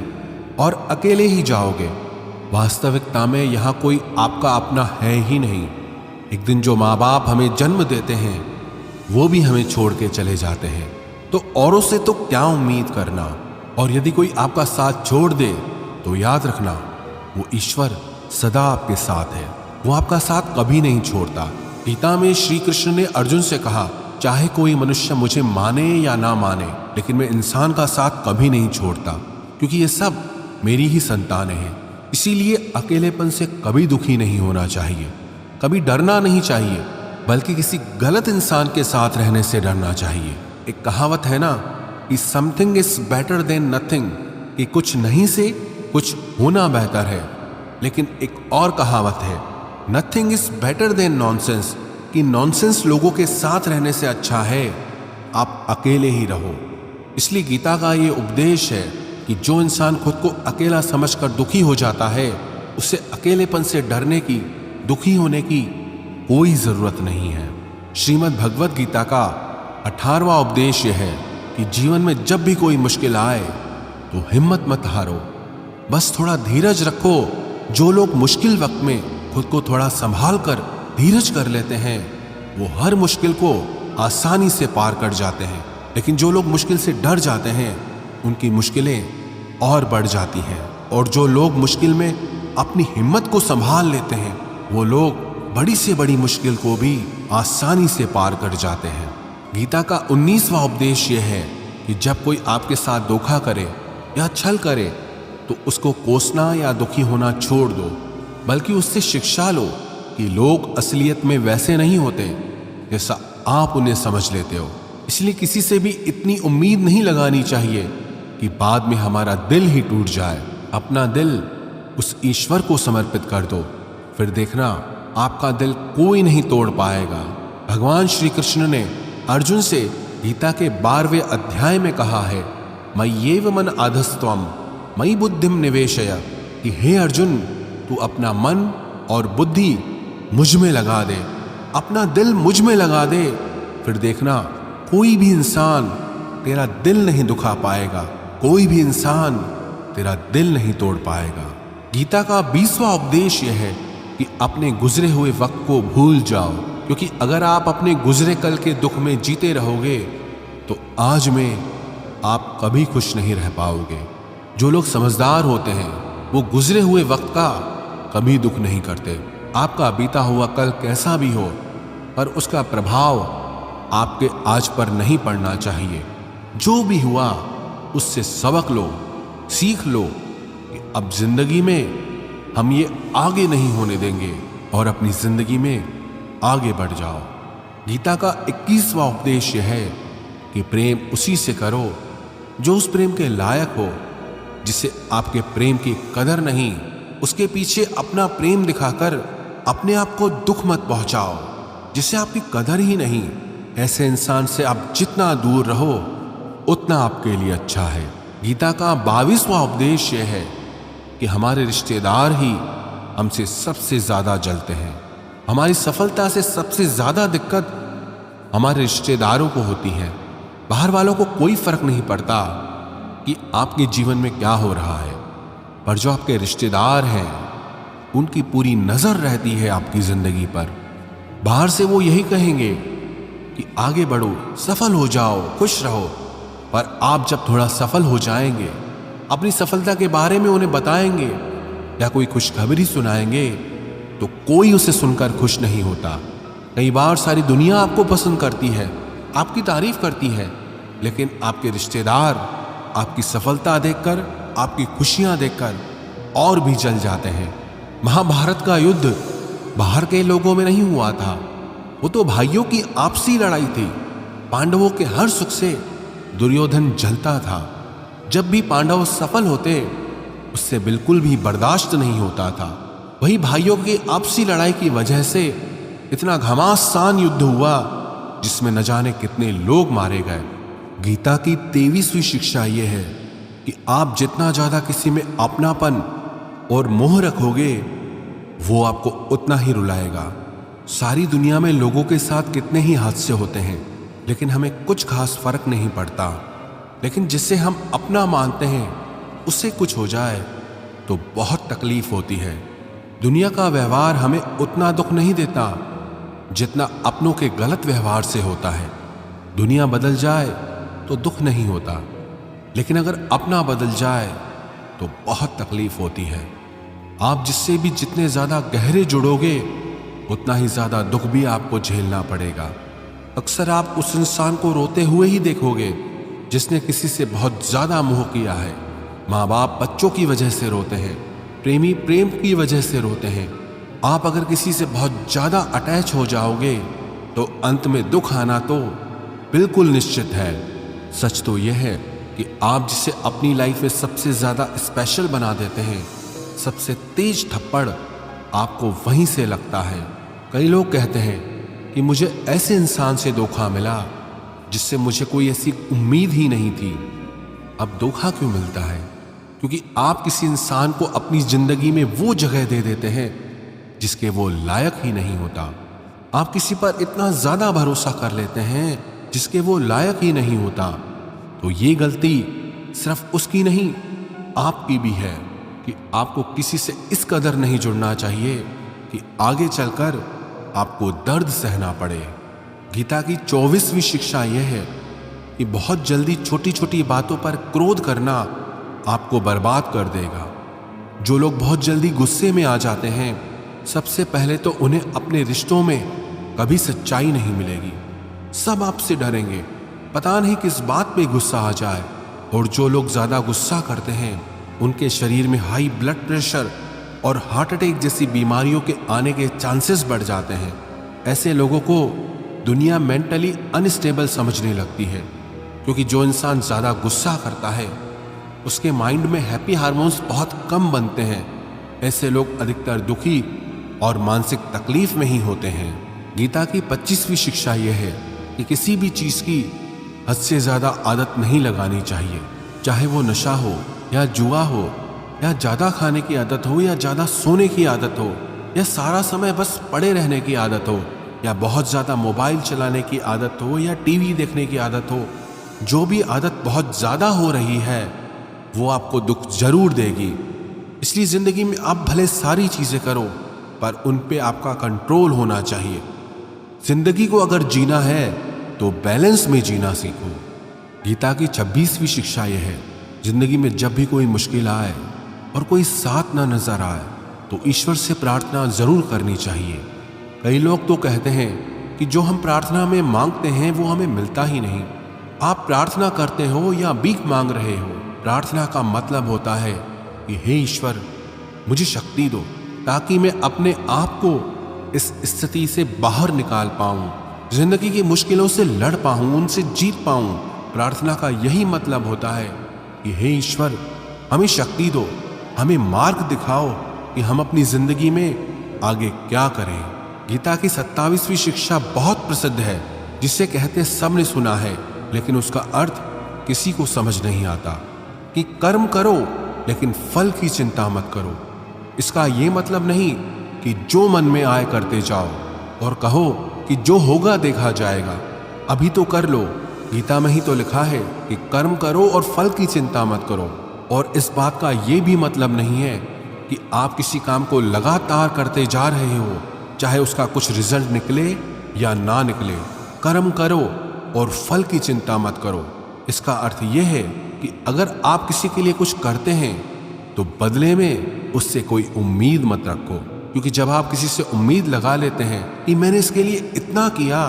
और अकेले ही जाओगे। वास्तविकता में यहाँ कोई आपका अपना है ही नहीं। एक दिन जो माँ बाप हमें जन्म देते हैं वो भी हमें छोड़ के चले जाते हैं, तो औरों से तो क्या उम्मीद करना। और यदि कोई आपका साथ छोड़ दे तो याद रखना वो ईश्वर सदा आपके साथ है, वो आपका साथ कभी नहीं छोड़ता। गीता में श्री कृष्ण ने अर्जुन से कहा, चाहे कोई मनुष्य मुझे माने या ना माने, लेकिन मैं इंसान का साथ कभी नहीं छोड़ता, क्योंकि ये सब मेरी ही संतानें हैं। इसीलिए अकेलेपन से कभी दुखी नहीं होना चाहिए, कभी डरना नहीं चाहिए, बल्कि किसी गलत इंसान के साथ रहने से डरना चाहिए। एक कहावत है ना कि something is better than nothing, कि कुछ नहीं से कुछ होना बेहतर है। लेकिन एक और कहावत है, nothing is better than nonsense, कि नॉनसेंस लोगों के साथ रहने से अच्छा है आप अकेले ही रहो। इसलिए गीता का ये उपदेश है कि जो इंसान खुद को अकेला समझकर दुखी हो जाता है, उसे अकेलेपन से डरने की, दुखी होने की कोई जरूरत नहीं है। श्रीमद् भगवत गीता का 18वां उपदेश यह है कि जीवन में जब भी कोई मुश्किल आए तो हिम्मत मत हारो, बस थोड़ा धीरज रखो। जो लोग मुश्किल वक्त में खुद को थोड़ा संभाल कर धीरज कर लेते हैं, वो हर मुश्किल को आसानी से पार कर जाते हैं। लेकिन जो लोग मुश्किल से डर जाते हैं, उनकी मुश्किलें और बढ़ जाती हैं। और जो लोग मुश्किल में अपनी हिम्मत को संभाल लेते हैं, वो लोग बड़ी से बड़ी मुश्किल को भी आसानी से पार कर जाते हैं। गीता का 19वां उपदेश यह है कि जब कोई आपके साथ धोखा करे या छल करे तो उसको कोसना या दुखी होना छोड़ दो, बल्कि उससे शिक्षा लो कि लोग असलियत में वैसे नहीं होते जैसा आप उन्हें समझ लेते हो। इसलिए किसी से भी इतनी उम्मीद नहीं लगानी चाहिए कि बाद में हमारा दिल ही टूट जाए। अपना दिल उस ईश्वर को समर्पित कर दो, फिर देखना आपका दिल कोई नहीं तोड़ पाएगा। भगवान श्री कृष्ण ने अर्जुन से गीता के 12वें अध्याय में कहा है, मय्येव मन आधस्त्वम मयि बुद्धिम निवेशय, कि हे अर्जुन, तू अपना मन और बुद्धि मुझ में लगा दे, अपना दिल मुझ में लगा दे, फिर देखना कोई भी इंसान तेरा दिल नहीं दुखा पाएगा, कोई भी इंसान तेरा दिल नहीं तोड़ पाएगा। गीता का 20वां उपदेश यह है कि अपने गुजरे हुए वक्त को भूल जाओ, क्योंकि अगर आप अपने गुजरे कल के दुख में जीते रहोगे तो आज में आप कभी खुश नहीं रह पाओगे। जो लोग समझदार होते हैं वो गुजरे हुए वक्त का कभी दुख नहीं करते। आपका बीता हुआ कल कैसा भी हो, पर उसका प्रभाव आपके आज पर नहीं पड़ना चाहिए। जो भी हुआ उससे सबक लो, सीख लो कि अब जिंदगी में हम ये आगे नहीं होने देंगे और अपनी जिंदगी में आगे बढ़ जाओ। गीता का 21वां उपदेश यह है कि प्रेम उसी से करो जो उस प्रेम के लायक हो, जिसे आपके प्रेम की कदर नहीं, उसके पीछे अपना प्रेम दिखाकर अपने आप को दुख मत पहुंचाओ, जिसे आपकी कदर ही नहीं। ऐसे इंसान से आप जितना दूर रहो उतना आपके लिए अच्छा है। गीता का 22वां उपदेश यह है कि हमारे रिश्तेदार ही हमसे सबसे ज्यादा जलते हैं। हमारी सफलता से सबसे ज्यादा दिक्कत हमारे रिश्तेदारों को होती है। बाहर वालों को कोई फर्क नहीं पड़ता कि आपके जीवन में क्या हो रहा है, पर जो आपके रिश्तेदार हैं उनकी पूरी नजर रहती है आपकी जिंदगी पर। बाहर से वो यही कहेंगे कि आगे बढ़ो, सफल हो जाओ, खुश रहो, पर आप जब थोड़ा सफल हो जाएंगे, अपनी सफलता के बारे में उन्हें बताएंगे या कोई खुशखबरी सुनाएंगे, तो कोई उसे सुनकर खुश नहीं होता। कई बार सारी दुनिया आपको पसंद करती है, आपकी तारीफ करती है, लेकिन आपके रिश्तेदार आपकी सफलता देखकर, आपकी खुशियां देखकर और भी जल जाते हैं। महाभारत का युद्ध बाहर के लोगों में नहीं हुआ था, वो तो भाइयों की आपसी लड़ाई थी। पांडवों के हर सुख से दुर्योधन जलता था। जब भी पांडव सफल होते उससे बिल्कुल भी बर्दाश्त नहीं होता था। वही भाइयों की आपसी लड़ाई की वजह से इतना घमासान युद्ध हुआ जिसमें न जाने कितने लोग मारे गए। गीता की 23वीं शिक्षा यह है कि आप जितना ज्यादा किसी में अपनापन और मोह रखोगे, वो आपको उतना ही रुलाएगा। सारी दुनिया में लोगों के साथ कितने ही हादसे होते हैं, लेकिन हमें कुछ खास फर्क नहीं पड़ता। लेकिन जिसे हम अपना मानते हैं उससे कुछ हो जाए तो बहुत तकलीफ होती है। दुनिया का व्यवहार हमें उतना दुख नहीं देता जितना अपनों के गलत व्यवहार से होता है। दुनिया बदल जाए तो दुख नहीं होता, लेकिन अगर अपना बदल जाए तो बहुत तकलीफ होती है। आप जिससे भी जितने ज्यादा गहरे जुड़ोगे उतना ही ज्यादा दुख भी आपको झेलना पड़ेगा। अक्सर आप उस इंसान को रोते हुए ही देखोगे जिसने किसी से बहुत ज्यादा मोह किया है। माँ बाप बच्चों की वजह से रोते हैं, प्रेमी प्रेम की वजह से रोते हैं। आप अगर किसी से बहुत ज्यादा अटैच हो जाओगे तो अंत में दुख आना तो बिल्कुल निश्चित है। सच तो यह है कि आप जिसे अपनी लाइफ में सबसे ज्यादा स्पेशल बना देते हैं, सबसे तेज थप्पड़ आपको वहीं से लगता है। कई लोग कहते हैं कि मुझे ऐसे इंसान से धोखा मिला जिससे मुझे कोई ऐसी उम्मीद ही नहीं थी। अब धोखा क्यों मिलता है? क्योंकि आप किसी इंसान को अपनी जिंदगी में वो जगह दे देते हैं जिसके वो लायक ही नहीं होता। आप किसी पर इतना ज्यादा भरोसा कर लेते हैं जिसके वो लायक ही नहीं होता। तो ये गलती सिर्फ उसकी नहीं, आपकी भी है कि आपको किसी से इस कदर नहीं जुड़ना चाहिए कि आगे चलकर आपको दर्द सहना पड़े। गीता की 24वीं शिक्षा यह है कि बहुत जल्दी छोटी छोटी बातों पर क्रोध करना आपको बर्बाद कर देगा। जो लोग बहुत जल्दी गुस्से में आ जाते हैं, सबसे पहले तो उन्हें अपने रिश्तों में कभी सच्चाई नहीं मिलेगी। सब आपसे डरेंगे, पता नहीं किस बात पे गुस्सा आ जाए। और जो लोग ज्यादा गुस्सा करते हैं, उनके शरीर में हाई ब्लड प्रेशर और हार्ट अटैक जैसी बीमारियों के आने के चांसेस बढ़ जाते हैं। ऐसे लोगों को दुनिया मेंटली अनस्टेबल समझने लगती है, क्योंकि जो इंसान ज्यादा गुस्सा करता है उसके माइंड में हैप्पी हार्मोन्स बहुत कम बनते हैं। ऐसे लोग अधिकतर दुखी और मानसिक तकलीफ में ही होते हैं। गीता की 25वीं शिक्षा यह है कि किसी भी चीज की हद से ज्यादा आदत नहीं लगानी चाहिए, चाहे वो नशा हो या जुआ हो या ज्यादा खाने की आदत हो या ज्यादा सोने की आदत हो या सारा समय बस पड़े रहने की आदत हो या बहुत ज्यादा मोबाइल चलाने की आदत हो या टीवी देखने की आदत हो। जो भी आदत बहुत ज्यादा हो रही है वो आपको दुख जरूर देगी। इसलिए जिंदगी में आप भले सारी चीजें करो, पर उन पे आपका कंट्रोल होना चाहिए। जिंदगी को अगर जीना है तो बैलेंस में जीना सीखो। गीता की 26वीं शिक्षा यह है, जिंदगी में जब भी कोई मुश्किल आए और कोई साथ ना नजर आए तो ईश्वर से प्रार्थना जरूर करनी चाहिए। कई लोग तो कहते हैं कि जो हम प्रार्थना में मांगते हैं वो हमें मिलता ही नहीं। आप प्रार्थना करते हो या भीख मांग रहे हो, प्रार्थना का मतलब होता है कि हे ईश्वर, मुझे शक्ति दो ताकि मैं अपने आप को इस स्थिति से बाहर निकाल पाऊं, जिंदगी की मुश्किलों से लड़ पाऊं, उनसे जीत पाऊं। प्रार्थना का यही मतलब होता है कि हे ईश्वर, हमें शक्ति दो, हमें मार्ग दिखाओ कि हम अपनी जिंदगी में आगे क्या करें। गीता की 27वीं शिक्षा बहुत प्रसिद्ध है, जिसे कहते सब ने सुना है, लेकिन उसका अर्थ किसी को समझ नहीं आता कि कर्म करो लेकिन फल की चिंता मत करो। इसका ये मतलब नहीं कि जो मन में आए करते जाओ और कहो कि जो होगा देखा जाएगा, अभी तो कर लो। गीता में ही तो लिखा है कि कर्म करो और फल की चिंता मत करो। और इस बात का ये भी मतलब नहीं है कि आप किसी काम को लगातार करते जा रहे हो, चाहे उसका कुछ रिजल्ट निकले या ना निकले। कर्म करो और फल की चिंता मत करो। इसका अर्थ यह है कि अगर आप किसी के लिए कुछ करते हैं तो बदले में उससे कोई उम्मीद मत रखो, क्योंकि जब आप किसी से उम्मीद लगा लेते हैं कि मैंने इसके लिए इतना किया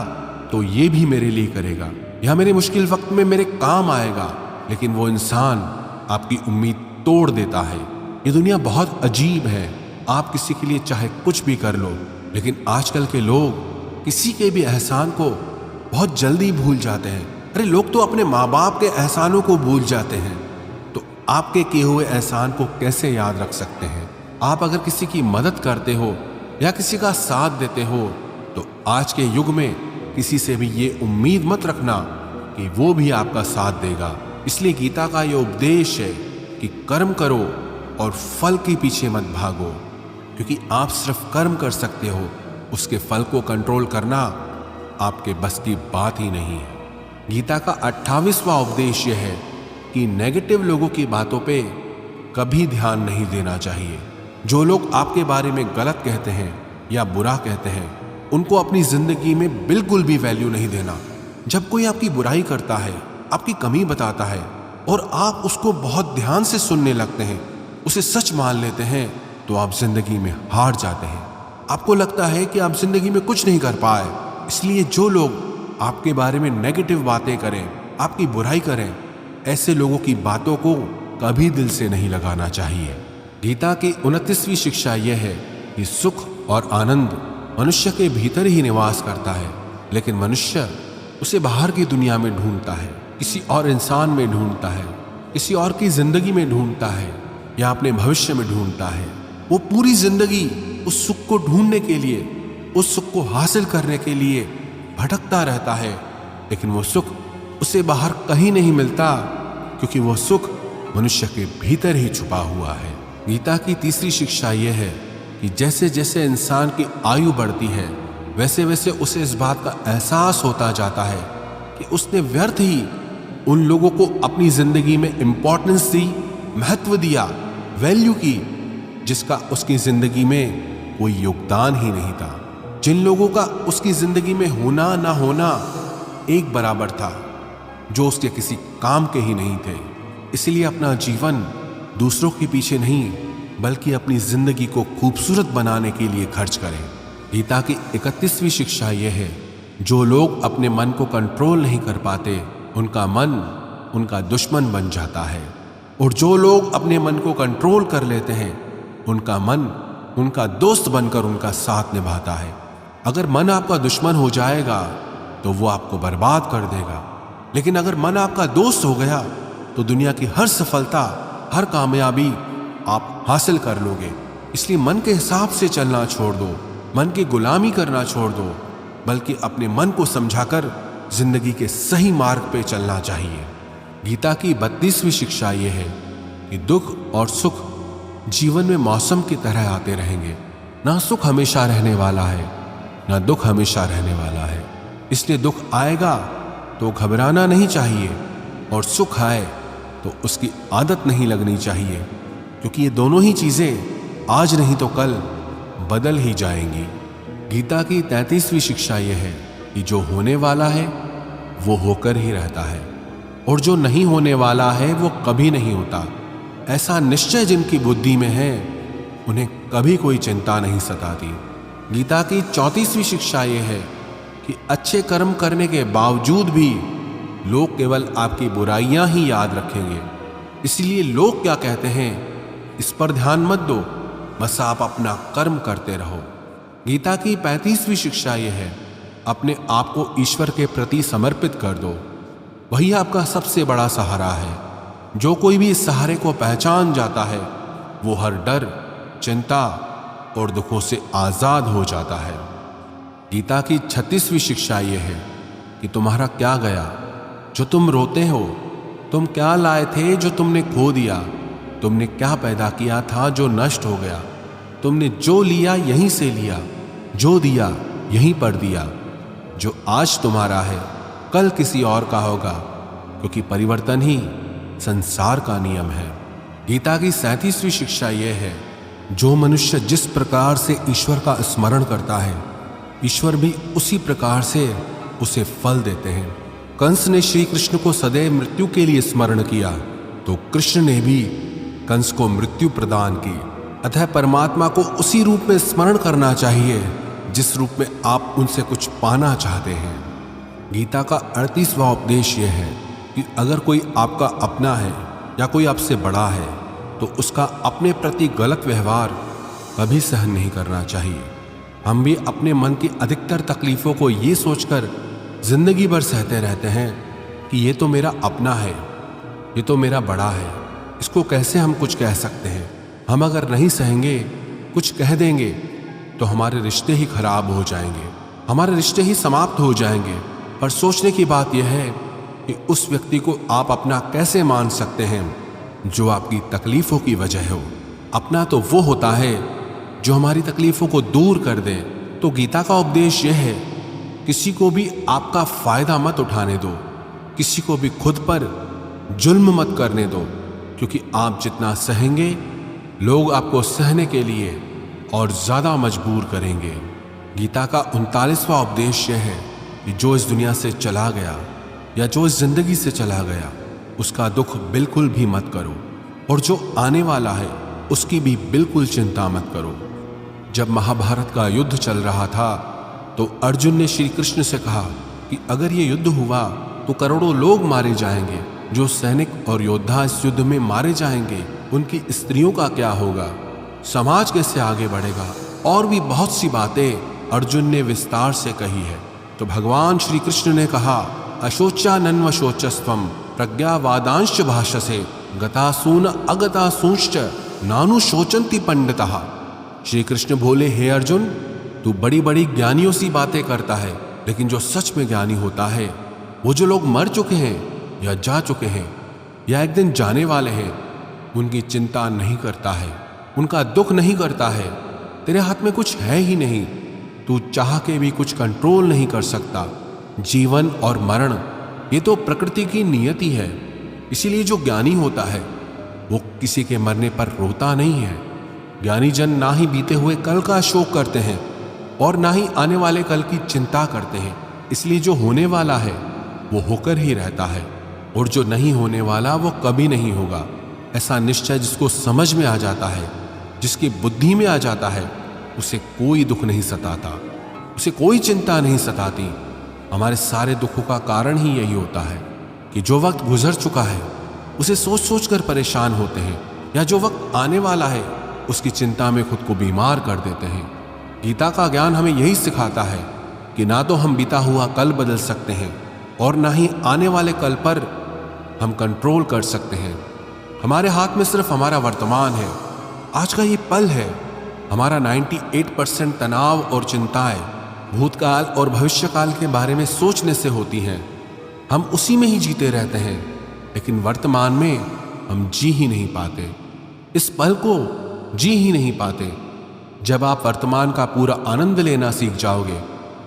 तो ये भी मेरे लिए करेगा या मेरे मुश्किल वक्त में मेरे काम आएगा, लेकिन वो इंसान आपकी उम्मीद तोड़ देता है। ये दुनिया बहुत अजीब है। आप किसी के लिए चाहे कुछ भी कर लो, लेकिन आजकल के लोग किसी के भी एहसान को बहुत जल्दी भूल जाते हैं। अरे लोग तो अपने माँ बाप के एहसानों को भूल जाते हैं, तो आपके किए हुए एहसान को कैसे याद रख सकते हैं। आप अगर किसी की मदद करते हो या किसी का साथ देते हो तो आज के युग में किसी से भी ये उम्मीद मत रखना कि वो भी आपका साथ देगा। इसलिए गीता का ये उपदेश है कि कर्म करो और फल के पीछे मत भागो, क्योंकि आप सिर्फ कर्म कर सकते हो, उसके फल को कंट्रोल करना आपके बस की बात ही नहीं है। गीता का 28वां उपदेश यह है कि नेगेटिव लोगों की बातों पे कभी ध्यान नहीं देना चाहिए। जो लोग आपके बारे में गलत कहते हैं या बुरा कहते हैं, उनको अपनी जिंदगी में बिल्कुल भी वैल्यू नहीं देना। जब कोई आपकी बुराई करता है, आपकी कमी बताता है और आप उसको बहुत ध्यान से सुनने लगते हैं, उसे सच मान लेते हैं, तो आप जिंदगी में हार जाते हैं। आपको लगता है कि आप जिंदगी में कुछ नहीं कर पाए। इसलिए जो लोग आपके बारे में नेगेटिव बातें करें, आपकी बुराई करें, ऐसे लोगों की बातों को कभी दिल से नहीं लगाना चाहिए। गीता की 29वीं शिक्षा यह है कि सुख और आनंद मनुष्य के भीतर ही निवास करता है, लेकिन मनुष्य उसे बाहर की दुनिया में ढूंढता है, किसी और इंसान में ढूंढता है, किसी और की जिंदगी में ढूंढता है, या अपने भविष्य में ढूंढता है। वो पूरी जिंदगी उस सुख को ढूंढने के लिए, उस सुख को हासिल करने के लिए भटकता रहता है, लेकिन वो सुख उसे बाहर कहीं नहीं मिलता, क्योंकि वो सुख मनुष्य के भीतर ही छुपा हुआ है। गीता की 3री शिक्षा यह है कि जैसे जैसे इंसान की आयु बढ़ती है, वैसे वैसे उसे इस बात का एहसास होता जाता है कि उसने व्यर्थ ही उन लोगों को अपनी जिंदगी में इंपॉर्टेंस दी, महत्व दिया, वैल्यू की, जिसका उसकी जिंदगी में कोई योगदान ही नहीं था, जिन लोगों का उसकी जिंदगी में होना ना होना एक बराबर था, जो उसके किसी काम के ही नहीं थे। इसलिए अपना जीवन दूसरों के पीछे नहीं, बल्कि अपनी जिंदगी को खूबसूरत बनाने के लिए खर्च करें। गीता की 31वीं शिक्षा यह है, जो लोग अपने मन को कंट्रोल नहीं कर पाते, उनका मन उनका दुश्मन बन जाता है, और जो लोग अपने मन को कंट्रोल कर लेते हैं, उनका मन उनका दोस्त बनकर उनका साथ निभाता है। अगर मन आपका दुश्मन हो जाएगा तो वो आपको बर्बाद कर देगा, लेकिन अगर मन आपका दोस्त हो गया तो दुनिया की हर सफलता, हर कामयाबी आप हासिल कर लोगे। इसलिए मन के हिसाब से चलना छोड़ दो, मन की गुलामी करना छोड़ दो, बल्कि अपने मन को समझाकर जिंदगी के सही मार्ग पे चलना चाहिए। गीता की 32वीं शिक्षा यह है कि दुख और सुख जीवन में मौसम की तरह आते रहेंगे। ना सुख हमेशा रहने वाला है, ना दुख हमेशा रहने वाला है। इसलिए दुख आएगा तो घबराना नहीं चाहिए, और सुख आए तो उसकी आदत नहीं लगनी चाहिए, क्योंकि ये दोनों ही चीजें आज नहीं तो कल बदल ही जाएंगी। गीता की 33वीं शिक्षा यह है कि जो होने वाला है वो होकर ही रहता है, और जो नहीं होने वाला है वो कभी नहीं होता। ऐसा निश्चय जिनकी बुद्धि में है, उन्हें कभी कोई चिंता नहीं सताती। गीता की 34वीं शिक्षा यह है कि अच्छे कर्म करने के बावजूद भी लोग केवल आपकी बुराइयां ही याद रखेंगे। इसलिए लोग क्या कहते हैं इस पर ध्यान मत दो, बस आप अपना कर्म करते रहो। गीता की 35वीं शिक्षा यह है, अपने आप को ईश्वर के प्रति समर्पित कर दो, वही आपका सबसे बड़ा सहारा है। जो कोई भी इस सहारे को पहचान जाता है, वो हर डर, चिंता और दुखों से आजाद हो जाता है। गीता की 36वीं शिक्षा यह है कि तुम्हारा क्या गया जो तुम रोते हो, तुम क्या लाए थे जो तुमने खो दिया, तुमने क्या पैदा किया था जो नष्ट हो गया, तुमने जो लिया यहीं से लिया, जो दिया यहीं पर दिया। जो आज तुम्हारा है कल किसी और का होगा, क्योंकि परिवर्तन ही संसार का नियम है। गीता की 37वीं शिक्षा यह है, जो मनुष्य जिस प्रकार से ईश्वर का स्मरण करता है, ईश्वर भी उसी प्रकार से उसे फल देते हैं। कंस ने श्री कृष्ण को सदैव मृत्यु के लिए स्मरण किया, तो कृष्ण ने भी कंस को मृत्यु प्रदान की। अतः परमात्मा को उसी रूप में स्मरण करना चाहिए जिस रूप में आप उनसे कुछ पाना चाहते हैं। गीता का 38वां उपदेश यह है कि अगर कोई आपका अपना है या कोई आपसे बड़ा है, तो उसका अपने प्रति गलत व्यवहार कभी सहन नहीं करना चाहिए। हम भी अपने मन की अधिकतर तकलीफों को ये सोचकर जिंदगी भर सहते रहते हैं कि ये तो मेरा अपना है, ये तो मेरा बड़ा है, इसको कैसे हम कुछ कह सकते हैं। हम अगर नहीं सहेंगे, कुछ कह देंगे, तो हमारे रिश्ते ही खराब हो जाएंगे, हमारे रिश्ते ही समाप्त हो जाएंगे। पर सोचने की बात यह है कि उस व्यक्ति को आप अपना कैसे मान सकते हैं जो आपकी तकलीफों की वजह हो। अपना तो वो होता है जो हमारी तकलीफों को दूर कर दे। तो गीता का उपदेश यह है, किसी को भी आपका फायदा मत उठाने दो, किसी को भी खुद पर जुल्म मत करने दो, क्योंकि आप जितना सहेंगे, लोग आपको सहने के लिए और ज्यादा मजबूर करेंगे। गीता का 39वां उपदेश यह है कि जो इस दुनिया से चला गया या जो इस जिंदगी से चला गया, उसका दुख बिल्कुल भी मत करो, और जो आने वाला है उसकी भी बिल्कुल चिंता मत करो। जब महाभारत का युद्ध चल रहा था, तो अर्जुन ने श्री कृष्ण से कहा कि अगर ये युद्ध हुआ तो करोड़ों लोग मारे जाएंगे। जो सैनिक और योद्धा इस युद्ध में मारे जाएंगे उनकी स्त्रियों का क्या होगा, समाज कैसे आगे बढ़ेगा। और भी बहुत सी बातें अर्जुन ने विस्तार से कही है। तो भगवान श्री कृष्ण ने कहा, अशोचानन्व शोचस्त्वम प्रज्ञावादांश भाषसे गतासून अगतासूंश्च नानु शोचंती पंडितः। श्री कृष्ण बोले, हे अर्जुन, तू बड़ी बड़ी ज्ञानियों सी बातें करता है, लेकिन जो सच में ज्ञानी होता है, वो जो लोग मर चुके हैं या जा चुके हैं या एक दिन जाने वाले हैं, उनकी चिंता नहीं करता है, उनका दुख नहीं करता है। तेरे हाथ में कुछ है ही नहीं, तू चाह के भी कुछ कंट्रोल नहीं कर सकता। जीवन और मरण ये तो प्रकृति की नियति है। इसीलिए जो ज्ञानी होता है वो किसी के मरने पर रोता नहीं है। ज्ञानी जन ना ही बीते हुए कल का शोक करते हैं और ना ही आने वाले कल की चिंता करते हैं। इसलिए जो होने वाला है वो होकर ही रहता है और जो नहीं होने वाला वो कभी नहीं होगा। ऐसा निश्चय जिसको समझ में आ जाता है, जिसकी बुद्धि में आ जाता है, उसे कोई दुख नहीं सताता, उसे कोई चिंता नहीं सताती। हमारे सारे दुखों का कारण ही यही होता है कि जो वक्त गुजर चुका है उसे सोच सोच कर परेशान होते हैं, या जो वक्त आने वाला है उसकी चिंता में खुद को बीमार कर देते हैं। गीता का ज्ञान हमें यही सिखाता है कि ना तो हम बीता हुआ कल बदल सकते हैं और ना ही आने वाले कल पर हम कंट्रोल कर सकते हैं। हमारे हाथ में सिर्फ हमारा वर्तमान है, आज का ये पल है। हमारा 98% तनाव और चिंताएं भूतकाल और भविष्यकाल के बारे में सोचने से होती हैं। हम उसी में ही जीते रहते हैं, लेकिन वर्तमान में हम जी ही नहीं पाते, इस पल को जी ही नहीं पाते। जब आप वर्तमान का पूरा आनंद लेना सीख जाओगे,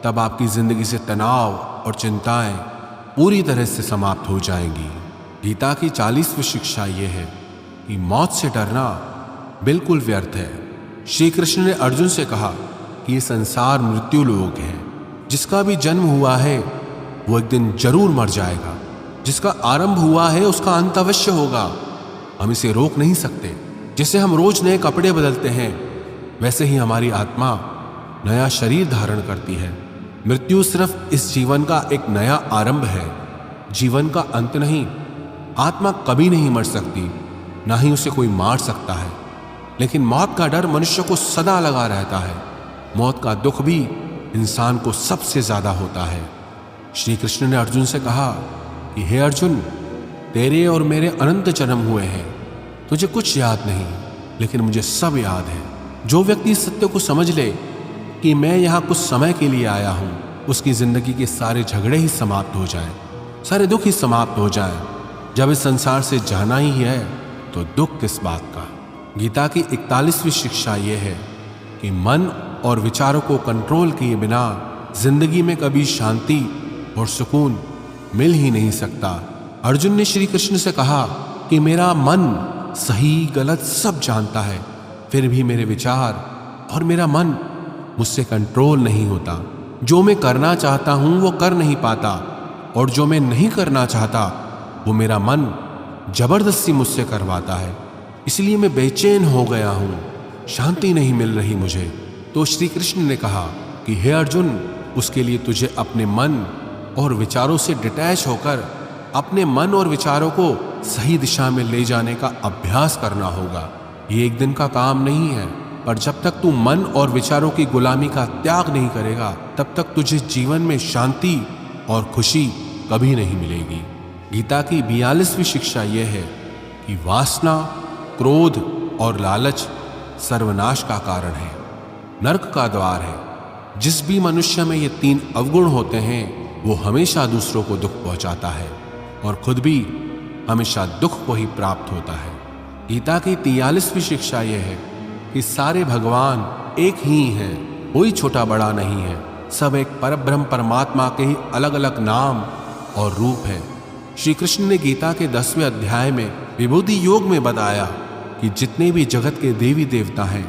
तब आपकी जिंदगी से तनाव और चिंताएं पूरी तरह से समाप्त हो जाएंगी। गीता की 40वीं शिक्षा यह है कि मौत से डरना बिल्कुल व्यर्थ है। श्री कृष्ण ने अर्जुन से कहा कि ये संसार मृत्यु लोक है। जिसका भी जन्म हुआ है वो एक दिन जरूर मर जाएगा। जिसका आरंभ हुआ है उसका अंत अवश्य होगा। हम इसे रोक नहीं सकते। जैसे हम रोज नए कपड़े बदलते हैं, वैसे ही हमारी आत्मा नया शरीर धारण करती है। मृत्यु सिर्फ इस जीवन का एक नया आरंभ है, जीवन का अंत नहीं। आत्मा कभी नहीं मर सकती, ना ही उसे कोई मार सकता है। लेकिन मौत का डर मनुष्य को सदा लगा रहता है। मौत का दुख भी इंसान को सबसे ज्यादा होता है। श्री कृष्ण ने अर्जुन से कहा कि हे अर्जुन, तेरे और मेरे अनंत जन्म हुए हैं, तुझे कुछ याद नहीं, लेकिन मुझे सब याद है। जो व्यक्ति इस सत्य को समझ ले कि मैं यहाँ कुछ समय के लिए आया हूँ, उसकी जिंदगी के सारे झगड़े ही समाप्त हो जाएं, सारे दुख ही समाप्त हो जाएं। जब इस संसार से जाना ही है तो दुख किस बात का। गीता की 41वीं शिक्षा यह है कि मन और विचारों को कंट्रोल किए बिना जिंदगी में कभी शांति और सुकून मिल ही नहीं सकता। अर्जुन ने श्री कृष्ण से कहा कि मेरा मन सही गलत सब जानता है, फिर भी मेरे विचार और मेरा मन मुझसे कंट्रोल नहीं होता। जो मैं करना चाहता हूं वो कर नहीं पाता, और जो मैं नहीं करना चाहता वो मेरा मन जबरदस्ती मुझसे करवाता है। इसलिए मैं बेचैन हो गया हूं, शांति नहीं मिल रही मुझे। तो श्री कृष्ण ने कहा कि हे अर्जुन, उसके लिए तुझे अपने मन और विचारों से डिटैच होकर अपने मन और विचारों को सही दिशा में ले जाने का अभ्यास करना होगा। ये एक दिन का काम नहीं है, पर जब तक तू मन और विचारों की गुलामी का त्याग नहीं करेगा, तब तक तुझे जीवन में शांति और खुशी कभी नहीं मिलेगी। गीता की 42वीं शिक्षा यह है कि वासना, क्रोध और लालच सर्वनाश का कारण है, नरक का द्वार है। जिस भी मनुष्य में ये 3 अवगुण होते हैं वो हमेशा दूसरों को दुख पहुंचाता है और खुद भी हमेशा दुख को ही प्राप्त होता है। गीता की 43वीं शिक्षा यह है कि सारे भगवान एक ही हैं, कोई छोटा बड़ा नहीं है। सब एक परब्रह्म परमात्मा के ही अलग अलग नाम और रूप है। श्री कृष्ण ने गीता के 10वें अध्याय में विभूति योग में बताया कि जितने भी जगत के देवी देवता हैं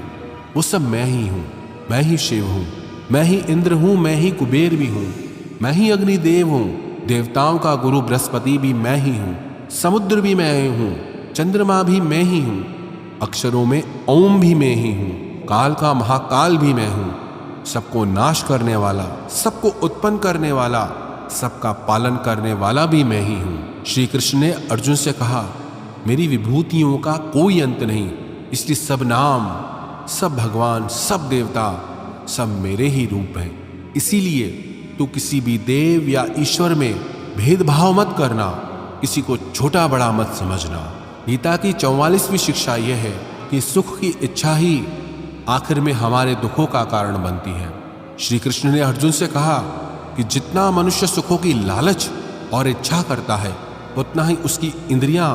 वो सब मैं ही हूँ। मैं ही शिव हूँ, मैं ही इंद्र हूँ, मैं ही कुबेर भी हूँ, मैं ही अग्निदेव हूँ, देवताओं का गुरु बृहस्पति भी मैं ही हूँ, समुद्र भी मैं ही हूँ, चंद्रमा भी मैं ही हूँ, अक्षरों में ओम भी मैं ही हूँ, काल का महाकाल भी मैं हूँ, सबको नाश करने वाला, सबको उत्पन्न करने वाला सबका पालन करने वाला भी मैं ही हूं। श्री कृष्ण ने अर्जुन से कहा, मेरी विभूतियों का कोई अंत नहीं, इसलिए सब नाम, सब भगवान, सब देवता, सब मेरे ही रूप हैं। इसीलिए तू किसी भी देव या ईश्वर में भेदभाव मत करना, किसी को छोटा बड़ा मत समझना। गीता की 44वीं शिक्षा यह है कि सुख की इच्छा ही आखिर में हमारे दुखों का कारण बनती है। श्री कृष्ण ने अर्जुन से कहा कि जितना मनुष्य सुखों की लालच और इच्छा करता है, उतना ही उसकी इंद्रियां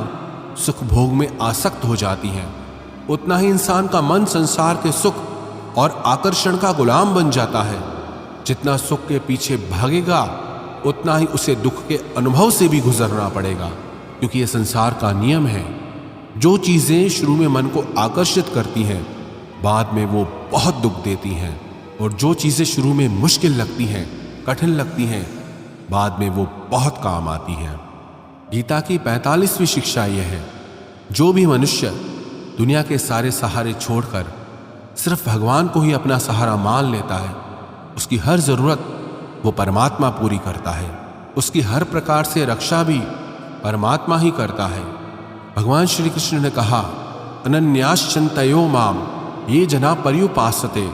सुख भोग में आसक्त हो जाती हैं, उतना ही इंसान का मन संसार के सुख और आकर्षण का गुलाम बन जाता है। जितना सुख के पीछे भागेगा, उतना ही उसे दुख के अनुभव से भी गुजरना पड़ेगा, क्योंकि यह संसार का नियम है। जो चीजें शुरू में मन को आकर्षित करती हैं, बाद में वो बहुत दुख देती हैं, और जो चीजें शुरू में मुश्किल लगती हैं, कठिन लगती हैं, बाद में वो बहुत काम आती हैं। गीता की 45वीं शिक्षा यह है, जो भी मनुष्य दुनिया के सारे सहारे छोड़कर सिर्फ भगवान को ही अपना सहारा मान लेता है, उसकी हर जरूरत वो परमात्मा पूरी करता है। उसकी हर प्रकार से रक्षा भी परमात्मा ही करता है। भगवान श्री कृष्ण ने कहा, अनन्याश्चिन्तयो माम ये जना पर्युपासते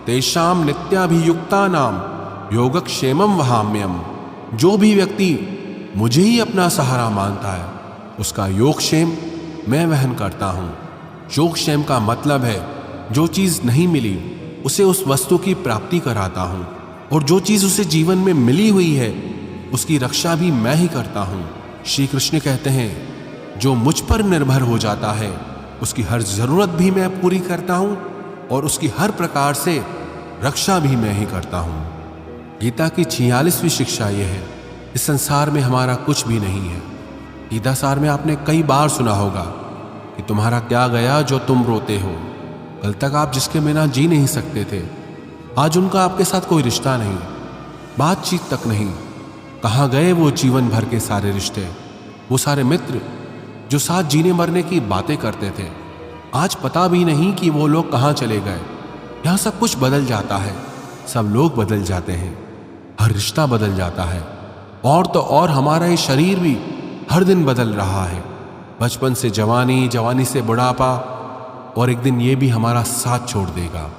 तेषाम नित्याभियुक्ता नाम योगक्षेमम वहाम्यम। जो भी व्यक्ति मुझे ही अपना सहारा मानता है, उसका योगक्षेम मैं वहन करता हूँ। योगक्षेम का मतलब है जो चीज नहीं मिली उसे उस वस्तु की प्राप्ति कराता हूँ, और जो चीज उसे जीवन में मिली हुई है उसकी रक्षा भी मैं ही करता हूँ। श्री कृष्ण कहते हैं, जो मुझ पर निर्भर हो जाता है उसकी हर जरूरत भी मैं पूरी करता हूँ, और उसकी हर प्रकार से रक्षा भी मैं ही करता हूँ। गीता की 46वीं शिक्षा यह है, इस संसार में हमारा कुछ भी नहीं है। गीता सार में आपने कई बार सुना होगा कि तुम्हारा क्या गया जो तुम रोते हो। कल तक आप जिसके बिना जी नहीं सकते थे, आज उनका आपके साथ कोई रिश्ता नहीं, बातचीत तक नहीं। कहाँ गए वो जीवन भर के सारे रिश्ते, वो सारे मित्र जो साथ जीने मरने की बातें करते थे। आज पता भी नहीं कि वो लोग कहाँ चले गए। यहाँ सब कुछ बदल जाता है, सब लोग बदल जाते हैं, हर रिश्ता बदल जाता है, और तो और हमारा ये शरीर भी हर दिन बदल रहा है। बचपन से जवानी, जवानी से बुढ़ापा, और एक दिन ये भी हमारा साथ छोड़ देगा।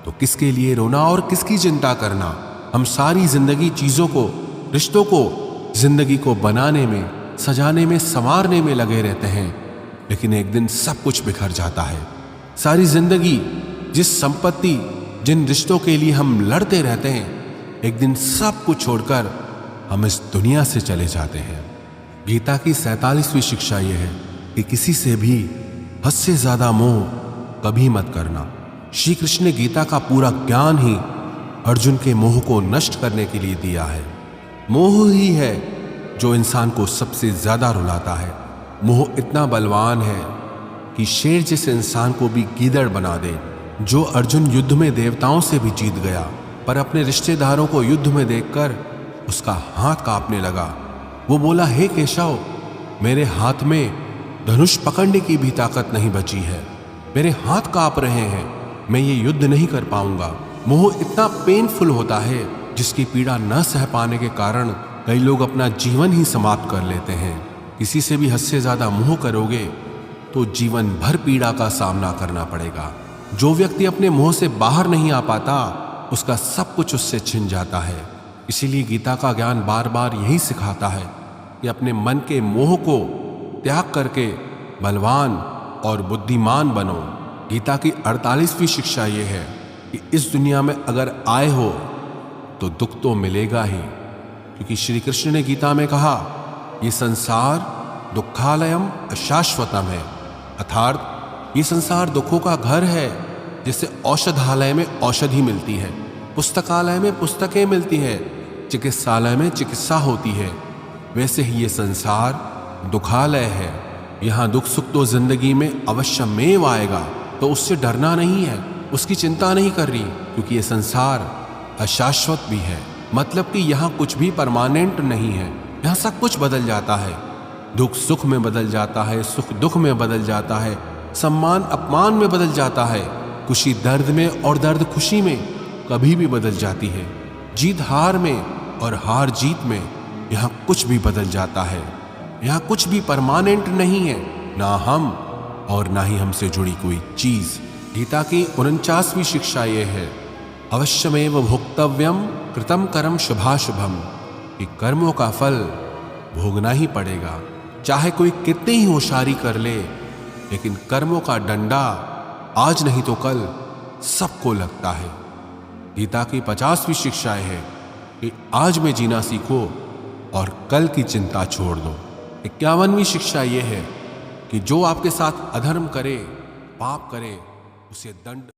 तो किसके लिए रोना और किसकी चिंता करना। हम सारी जिंदगी चीजों को, रिश्तों को, जिंदगी को बनाने में, सजाने में, संवारने में लगे रहते हैं, लेकिन एक दिन सब कुछ बिखर जाता है। सारी जिंदगी जिस संपत्ति, जिन रिश्तों के लिए हम लड़ते रहते हैं, एक दिन सब कुछ छोड़कर हम इस दुनिया से चले जाते हैं। गीता की 47वीं शिक्षा यह है कि किसी से भी हद से ज्यादा मोह कभी मत करना। श्री कृष्ण ने गीता का पूरा ज्ञान ही अर्जुन के मोह को नष्ट करने के लिए दिया है। मोह ही है जो इंसान को सबसे ज्यादा रुलाता है। मोह इतना बलवान है कि शेर जैसे इंसान को भी गीदड़ बना दे। जो अर्जुन युद्ध में देवताओं से भी जीत गया, पर अपने रिश्तेदारों को युद्ध में देखकर उसका हाथ कांपने लगा। वो बोला, हे केशव, मेरे हाथ में धनुष पकड़ने की भी ताकत नहीं बची है, मेरे हाथ कांप रहे हैं, मैं ये युद्ध नहीं कर पाऊंगा। मोह इतना पेनफुल होता है जिसकी पीड़ा न सह पाने के कारण कई लोग अपना जीवन ही समाप्त कर लेते हैं। किसी से भी हद से ज्यादा मोह करोगे तो जीवन भर पीड़ा का सामना करना पड़ेगा। जो व्यक्ति अपने मोह से बाहर नहीं आ पाता, उसका सब कुछ उससे छिन जाता है। इसीलिए गीता का ज्ञान बार बार यही सिखाता है कि अपने मन के मोह को त्याग करके बलवान और बुद्धिमान बनो। गीता की 48वीं शिक्षा यह है कि इस दुनिया में अगर आए हो तो दुख तो मिलेगा ही, क्योंकि श्री कृष्ण ने गीता में कहा, ये संसार दुखालयम अशाश्वतम है, अर्थात ये संसार दुखों का घर है। जैसे औषधालय में औषधि मिलती है, पुस्तकालय में पुस्तकें मिलती है, चिकित्सालय में चिकित्सा होती है, वैसे ही ये संसार दुखालय है। यहाँ दुख सुख तो जिंदगी में अवश्यमेव आएगा, तो उससे डरना नहीं है, उसकी चिंता नहीं करनी, क्योंकि ये संसार अशाश्वत भी है। मतलब कि यहाँ कुछ भी परमानेंट नहीं है, यहाँ सब कुछ बदल जाता है। दुख सुख में बदल जाता है, सुख दुख में बदल जाता है, सम्मान अपमान में बदल जाता है, खुशी दर्द में और दर्द खुशी में कभी भी बदल जाती है, जीत हार में और हार जीत में यहाँ कुछ भी बदल जाता है। यहाँ कुछ भी परमानेंट नहीं है, ना हम और ना ही हमसे जुड़ी कोई चीज। गीता की 49वीं शिक्षा ये है, अवश्यमेव भोक्तव्यम कृतम कर्म शुभाशुभम, कि कर्मों का फल भोगना ही पड़ेगा, चाहे कोई कितनी ही होशियारी कर ले, लेकिन कर्मों का डंडा आज नहीं तो कल सबको लगता है। गीता की 50वीं शिक्षा है कि आज में जीना सीखो और कल की चिंता छोड़ दो। 51वीं शिक्षा यह है कि जो आपके साथ अधर्म करे, पाप करे, उसे दंड